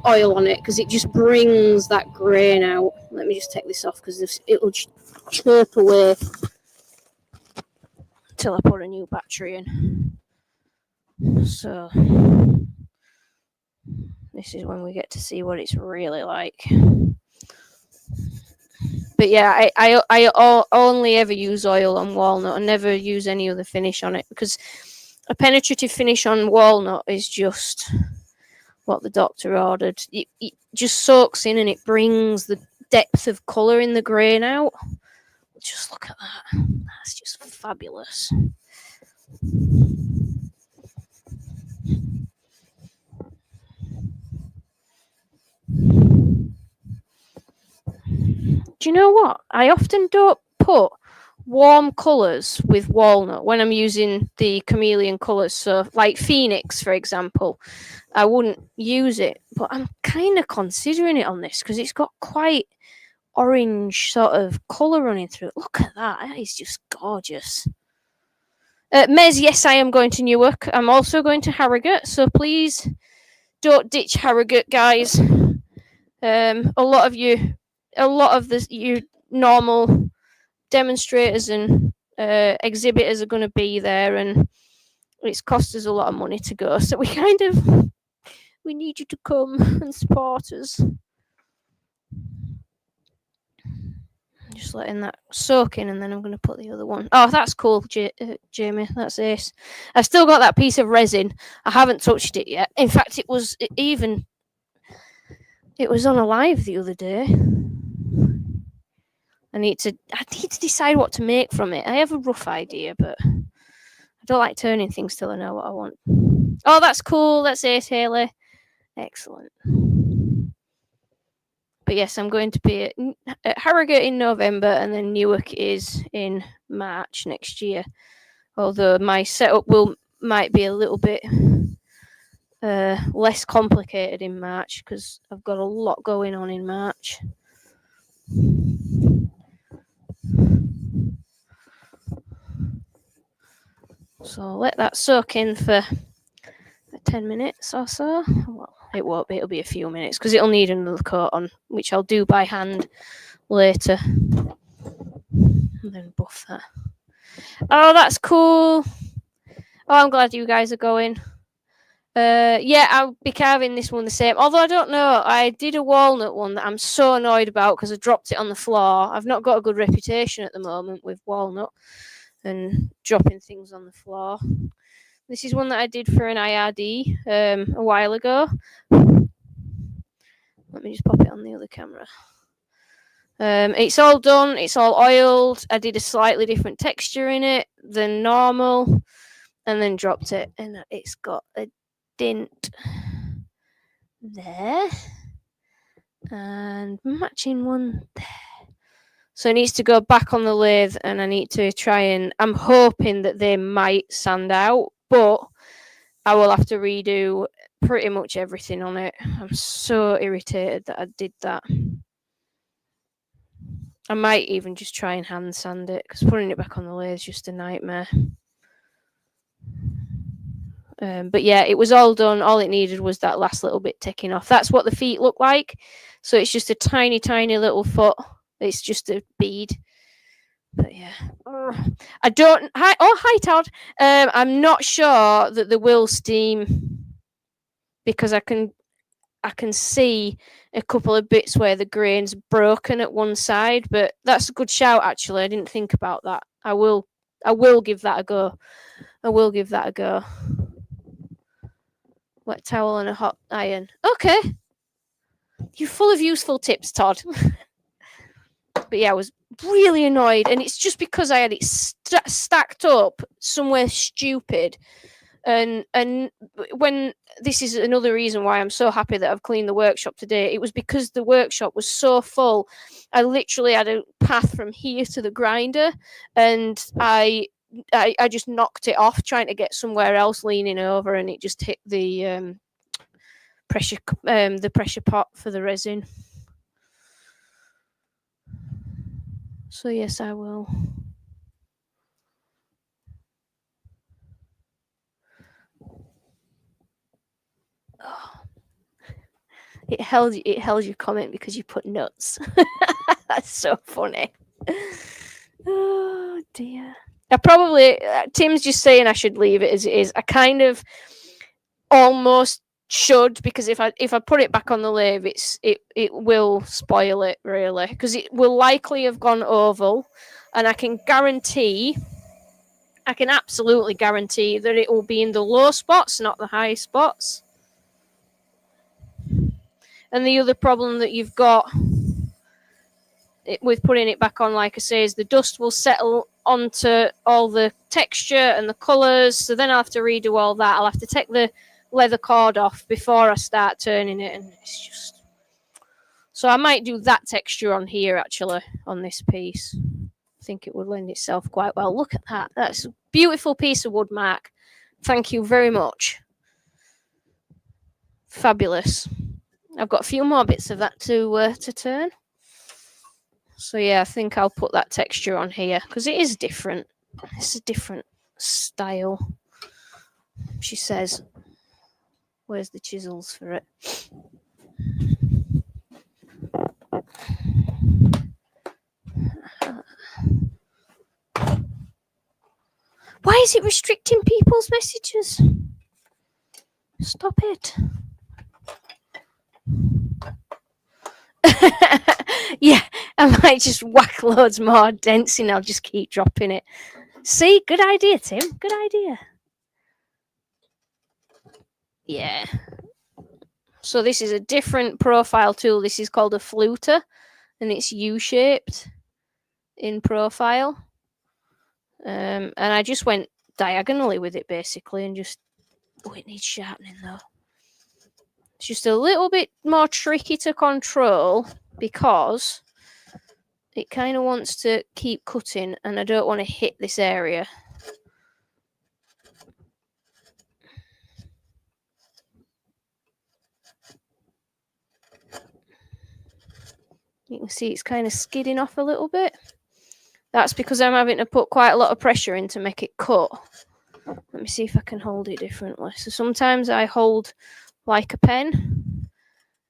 oil on it because it just brings that grain out. Let me just take this off because it'll chirp away till I put a new battery in. So this is when we get to see what it's really like. But yeah, I only ever use oil on walnut. I never use any other finish on it because a penetrative finish on walnut is just what the doctor ordered. It just soaks in and it brings the depth of colour in the grain out. Just look at that. That's just fabulous. Do you know what? I often don't put warm colours with walnut when I'm using the chameleon colours. So like Phoenix, for example, I wouldn't use it, but I'm kind of considering it on this because it's got quite orange sort of colour running through it. Look at that. That is just gorgeous. Mez, yes, I am going to Newark. I'm also going to Harrogate, so please don't ditch Harrogate, guys. A lot of you normal demonstrators and exhibitors are going to be there, and it's cost us a lot of money to go, so we need you to come and support us. Just letting that soak in, and then I'm going to put the other one. Oh, that's cool, Jamie. That's ace. I've still got that piece of resin. I haven't touched it yet. In fact, it was on a live the other day. I need to decide what to make from it. I have a rough idea, but I don't like turning things till I know what I want. Oh, that's cool. That's ace, Haley. Excellent. But yes, I'm going to be at Harrogate in November, and then Newark is in March next year. Although my setup might be a little bit less complicated in March, because I've got a lot going on in March. So I'll let that soak in for 10 minutes or so. Well, it won't be, it'll be a few minutes, because it'll need another coat on, which I'll do by hand later. And then buff that. Oh, that's cool. Oh, I'm glad you guys are going. Yeah, I'll be carving this one the same. Although I don't know, I did a walnut one that I'm so annoyed about because I dropped it on the floor. I've not got a good reputation at the moment with walnut and dropping things on the floor. This is one that I did for an IRD a while ago. Let me just pop it on the other camera. It's all done. It's all oiled. I did a slightly different texture in it than normal, and then dropped it, and it's got a dint there and matching one there. So it needs to go back on the lathe, and I need to try and... I'm hoping that they might sand out, but I will have to redo pretty much everything on it. I'm so irritated that I did that. I might even just try and hand sand it, because putting it back on the lathe is just a nightmare. But yeah, it was all done. All it needed was that last little bit taking off. That's what the feet look like. So it's just a tiny, tiny little foot. It's just a bead. But yeah. I don't... Hi, Todd. I'm not sure that there will steam, because I can see a couple of bits where the grain's broken at one side, but that's a good shout, actually. I didn't think about that. I will give that a go. I will give that a go. Wet towel and a hot iron. Okay. You're full of useful tips, Todd. But yeah, I was really annoyed, and it's just because I had it stacked up somewhere stupid. And when this is another reason why I'm so happy that I've cleaned the workshop today. It was because the workshop was so full. I literally had a path from here to the grinder, and I just knocked it off trying to get somewhere else, leaning over, and it just hit the pressure pot for the resin. So yes, I will. Oh. It held your comment because you put nuts. That's so funny. Oh dear. I probably Tim's just saying I should leave it as it is. I kind of almost should, because if I put it back on the lathe, it will spoil it, really, because it will likely have gone oval, and I can absolutely guarantee that it will be in the low spots, not the high spots. And the other problem that you've got with putting it back on, like I say, is the dust will settle onto all the texture and the colours, so then I'll have to redo all that. I'll have to take the leather cord off before I start turning it, and it's just... So I might do that texture on here, actually, on this piece. I think it would lend itself quite well. Look at that. That's a beautiful piece of wood, Mark. Thank you very much. Fabulous. I've got a few more bits of that to turn. So yeah, I think I'll put that texture on here, because it is different. It's a different style. She says, where's the chisels for it? Why is it restricting people's messages? Stop it. Yeah, I might just whack loads more dents and I'll just keep dropping it. See, good idea, Tim. Good idea. Yeah. So this is a different profile tool. This is called a fluter, and it's U-shaped in profile. And I just went diagonally with it basically, and just it needs sharpening though. It's just a little bit more tricky to control because it kind of wants to keep cutting, and I don't want to hit this area. You can see it's kind of skidding off a little bit. That's because I'm having to put quite a lot of pressure in to make it cut. Let me see if I can hold it differently. So sometimes I hold like a pen,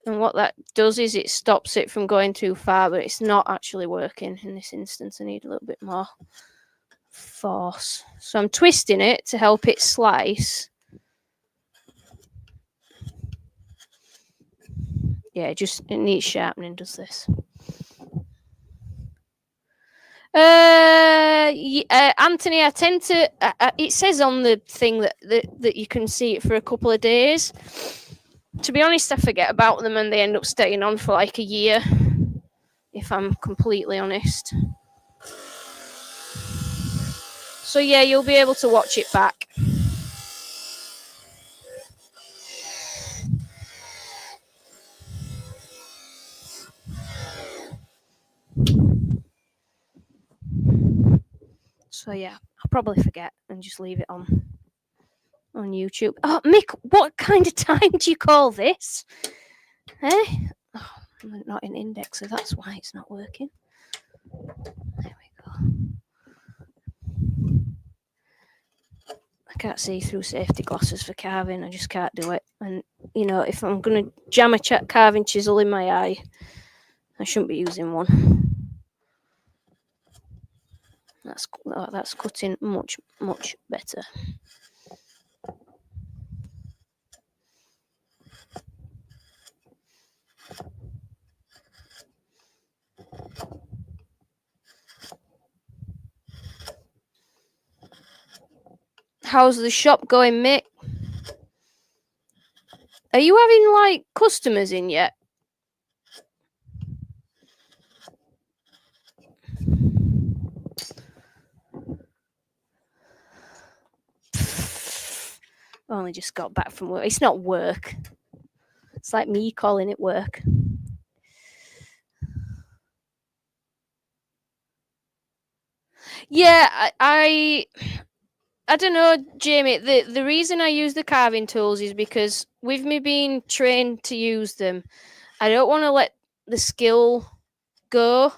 and what that does is it stops it from going too far, but it's not actually working in this instance. I need a little bit more force. So I'm twisting it to help it slice. Yeah, it needs sharpening, does this. Anthony, I tend to. It says on the thing that you can see it for a couple of days. To be honest, I forget about them and they end up staying on for like a year, if I'm completely honest. So yeah, you'll be able to watch it back. So yeah, I'll probably forget and just leave it on YouTube. Oh, Mick, what kind of time do you call this? Eh? Oh, I'm not in indexer, that's why it's not working. There we go. I can't see through safety glasses for carving. I just can't do it. And, you know, if I'm going to jam a carving chisel in my eye, I shouldn't be using one. That's cutting much, much better. How's the shop going, Mick? Are you having, like, customers in yet? Only just got back from work. It's not work. It's like me calling it work. Yeah, I don't know, Jamie. The reason I use the carving tools is because with me being trained to use them, I don't want to let the skill go.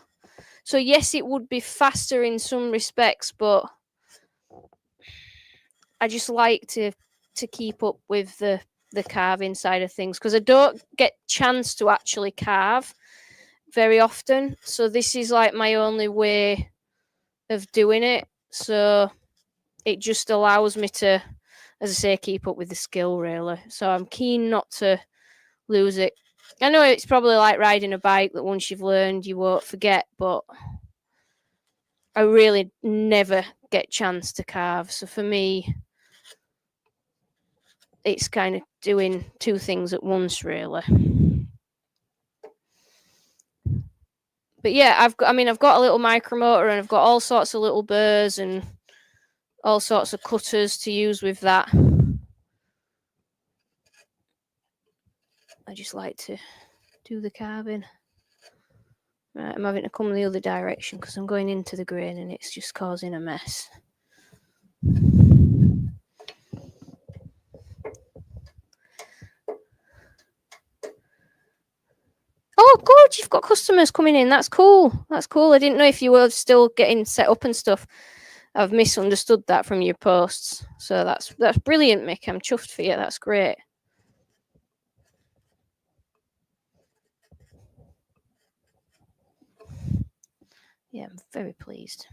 So yes, it would be faster in some respects, but I just like to keep up with the carving side of things because I don't get chance to actually carve very often. So this is like my only way of doing it. So it just allows me to, as I say, keep up with the skill really. So I'm keen not to lose it. I know it's probably like riding a bike that once you've learned you won't forget, but I really never get chance to carve. So for me, it's kind of doing two things at once really. But yeah, I've got a little micromotor and I've got all sorts of little burrs and all sorts of cutters to use with that. I just like to do the carving. Right, I'm having to come the other direction because I'm going into the grain and it's just causing a mess. Oh, good. You've got customers coming in. That's cool. That's cool. I didn't know if you were still getting set up and stuff. I've misunderstood that from your posts. So that's brilliant, Mick. I'm chuffed for you. That's great. Yeah, I'm very pleased.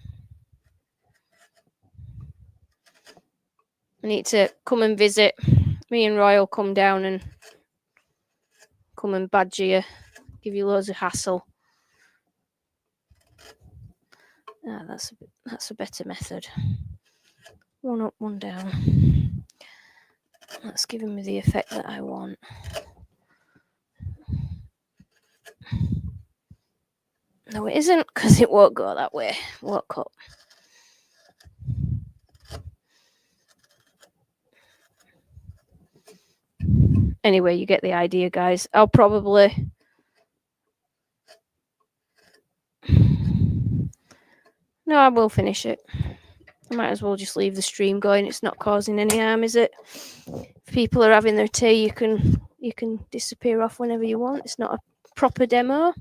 I need to come and visit. Me and Roy will come down and come and badger you, give you loads of hassle. Ah, that's a better method. One up, one down. That's giving me the effect that I want. No, it isn't, because it won't go that way. Won't cut. Anyway, you get the idea, guys. I'll probably... No, I will finish it. I might as well just leave the stream going. It's not causing any harm, is it? If people are having their tea, you can disappear off whenever you want. It's not a proper demo.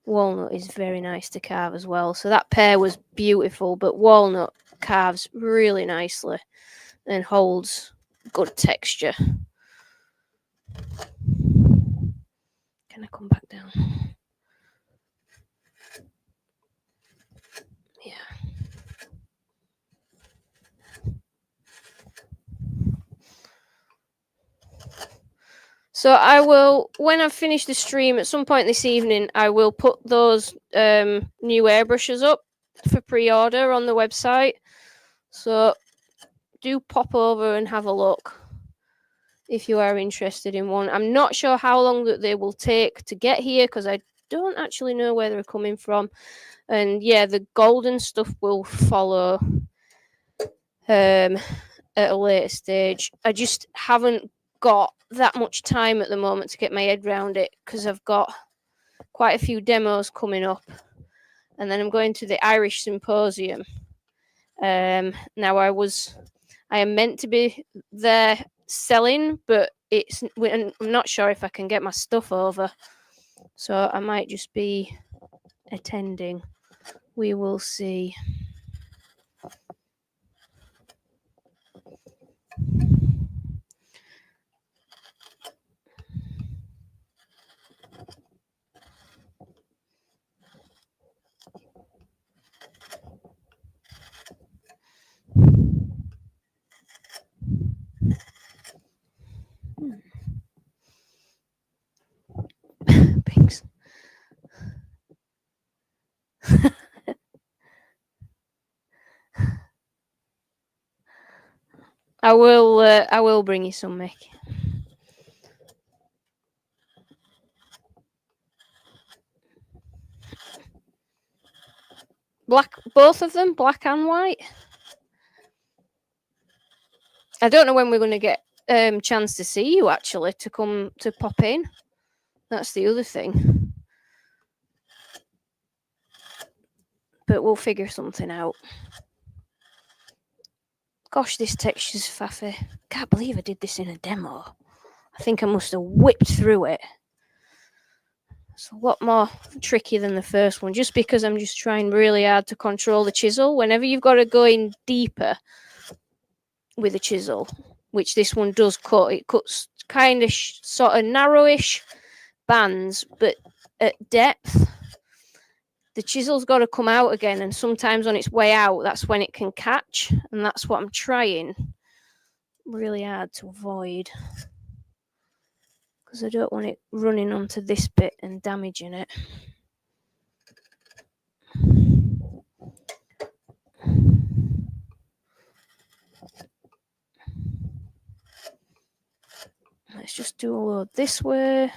Walnut is very nice to carve as well. So that pear was beautiful, but walnut carves really nicely and holds good texture. Can I come back down? Yeah. So I will, when I've finished the stream at some point this evening, I will put those new airbrushes up for pre-order on the website. So do pop over and have a look if you are interested in one. I'm not sure how long that they will take to get here because I don't actually know where they're coming from. And yeah, the golden stuff will follow at a later stage. I just haven't got that much time at the moment to get my head around it because I've got quite a few demos coming up, and then I'm going to the Irish Symposium. Now I am meant to be there selling, but I'm not sure if I can get my stuff over, so I might just be attending. We will see. Thanks. I will bring you some, Mick. Black, both of them, black and white. I don't know when we're going to get chance to see you actually to come to pop in. That's the other thing. But we'll figure something out. Gosh, this texture's faffy. Can't believe I did this in a demo. I think I must have whipped through it. It's a lot more tricky than the first one, just because I'm just trying really hard to control the chisel. Whenever you've got to go in deeper with a chisel, which this one does cut, it cuts kind of sort of narrowish bands, but at depth, the chisel's got to come out again, and sometimes on its way out, that's when it can catch, and that's what I'm trying really hard to avoid. Because I don't want it running onto this bit and damaging it. Let's just do a load this way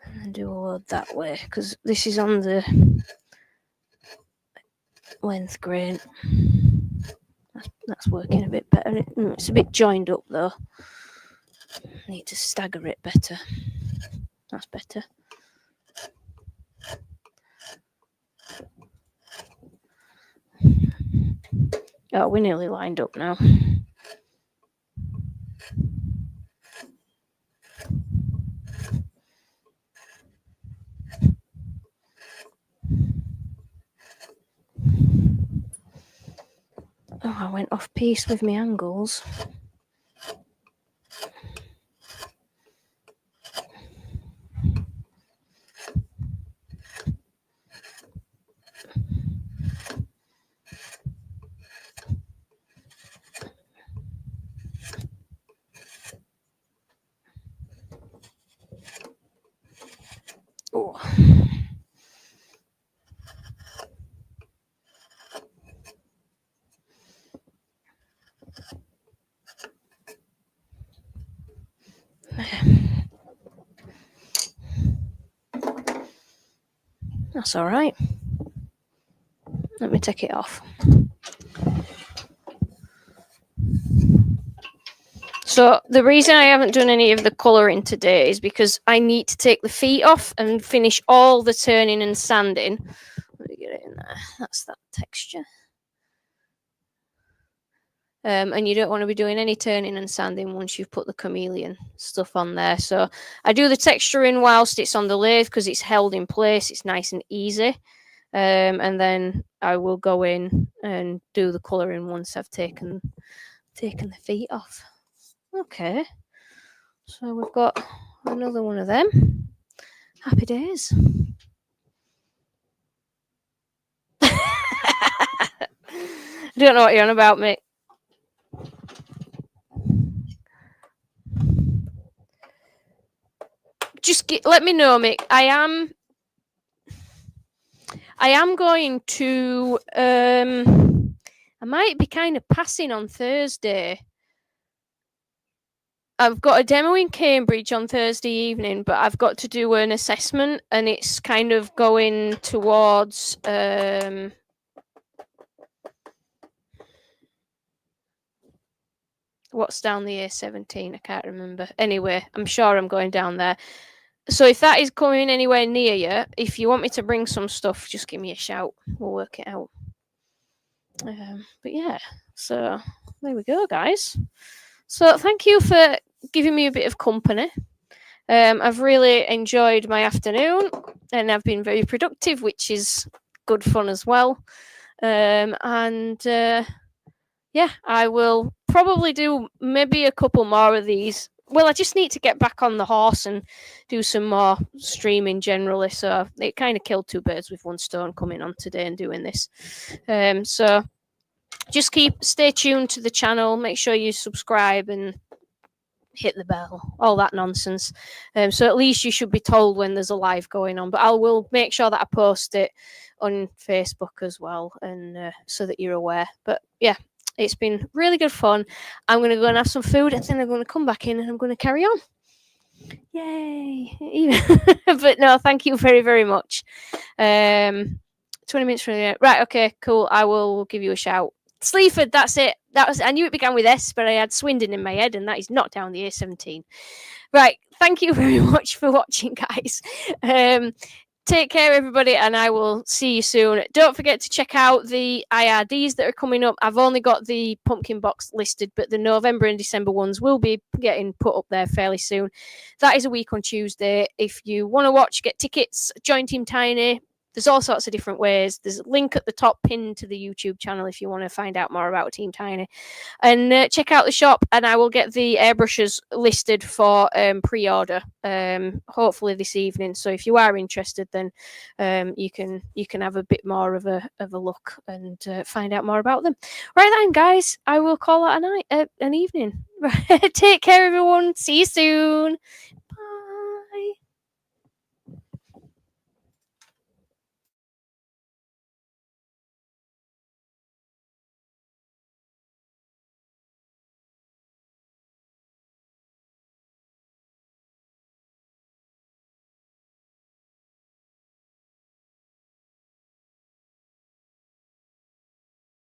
and then do a load that way, because this is on the length grain. That's working a bit better. It's a bit joined up though. Need to stagger it better. That's better. Oh, we're nearly lined up now. Oh, I went off piece with my angles. That's all right. Let me take it off. So the reason I haven't done any of the colouring today is because I need to take the feet off and finish all the turning and sanding. Let me get it in there. That's that texture. And you don't want to be doing any turning and sanding once you've put the chameleon stuff on there. So I do the texturing whilst it's on the lathe because it's held in place. It's nice and easy. And then I will go in and do the colouring once I've taken the feet off. Okay. So we've got another one of them. Happy days. I don't know what you're on about, mate. Just let me know, Mick. I am going to. I might be kind of passing on Thursday. I've got a demo in Cambridge on Thursday evening, but I've got to do an assessment, and it's kind of going towards. What's down the A17? I can't remember. Anyway, I'm sure I'm going down there. So if that is coming anywhere near you, if you want me to bring some stuff, just give me a shout. We'll work it out. But yeah, so there we go, guys. So thank you for giving me a bit of company. I've really enjoyed my afternoon, and I've been very productive, which is good fun as well. Yeah, I will probably do maybe a couple more of these. Well, I just need to get back on the horse and do some more streaming generally. So it kind of killed two birds with one stone coming on today and doing this. So just stay tuned to the channel. Make sure you subscribe and hit the bell, all that nonsense. So at least you should be told when there's a live going on. But I will make sure that I post it on Facebook as well, and so that you're aware. But yeah. It's been really good fun. I'm going to go and have some food, and then I'm going to come back in and I'm going to carry on. Yay. But no, thank you very, very much. 20 minutes from the right. Okay, cool. I will give you a shout. Sleaford, that's it. I knew it began with S, but I had Swindon in my head, and that is not down the A17. Right. Thank you very much for watching, guys. Take care, everybody, and I will see you soon. Don't forget to check out the IRDs that are coming up. I've only got the pumpkin box listed, but the November and December ones will be getting put up there fairly soon. That is a week on Tuesday. If you want to watch, get tickets, join Team Tiny. There's all sorts of different ways. There's a link at the top pinned to the YouTube channel if you want to find out more about Team Tiny. And check out the shop, and I will get the airbrushes listed for pre-order hopefully this evening. So if you are interested, then you can have a bit more of a look and find out more about them. Right then, guys, I will call it an evening. Take care, everyone. See you soon.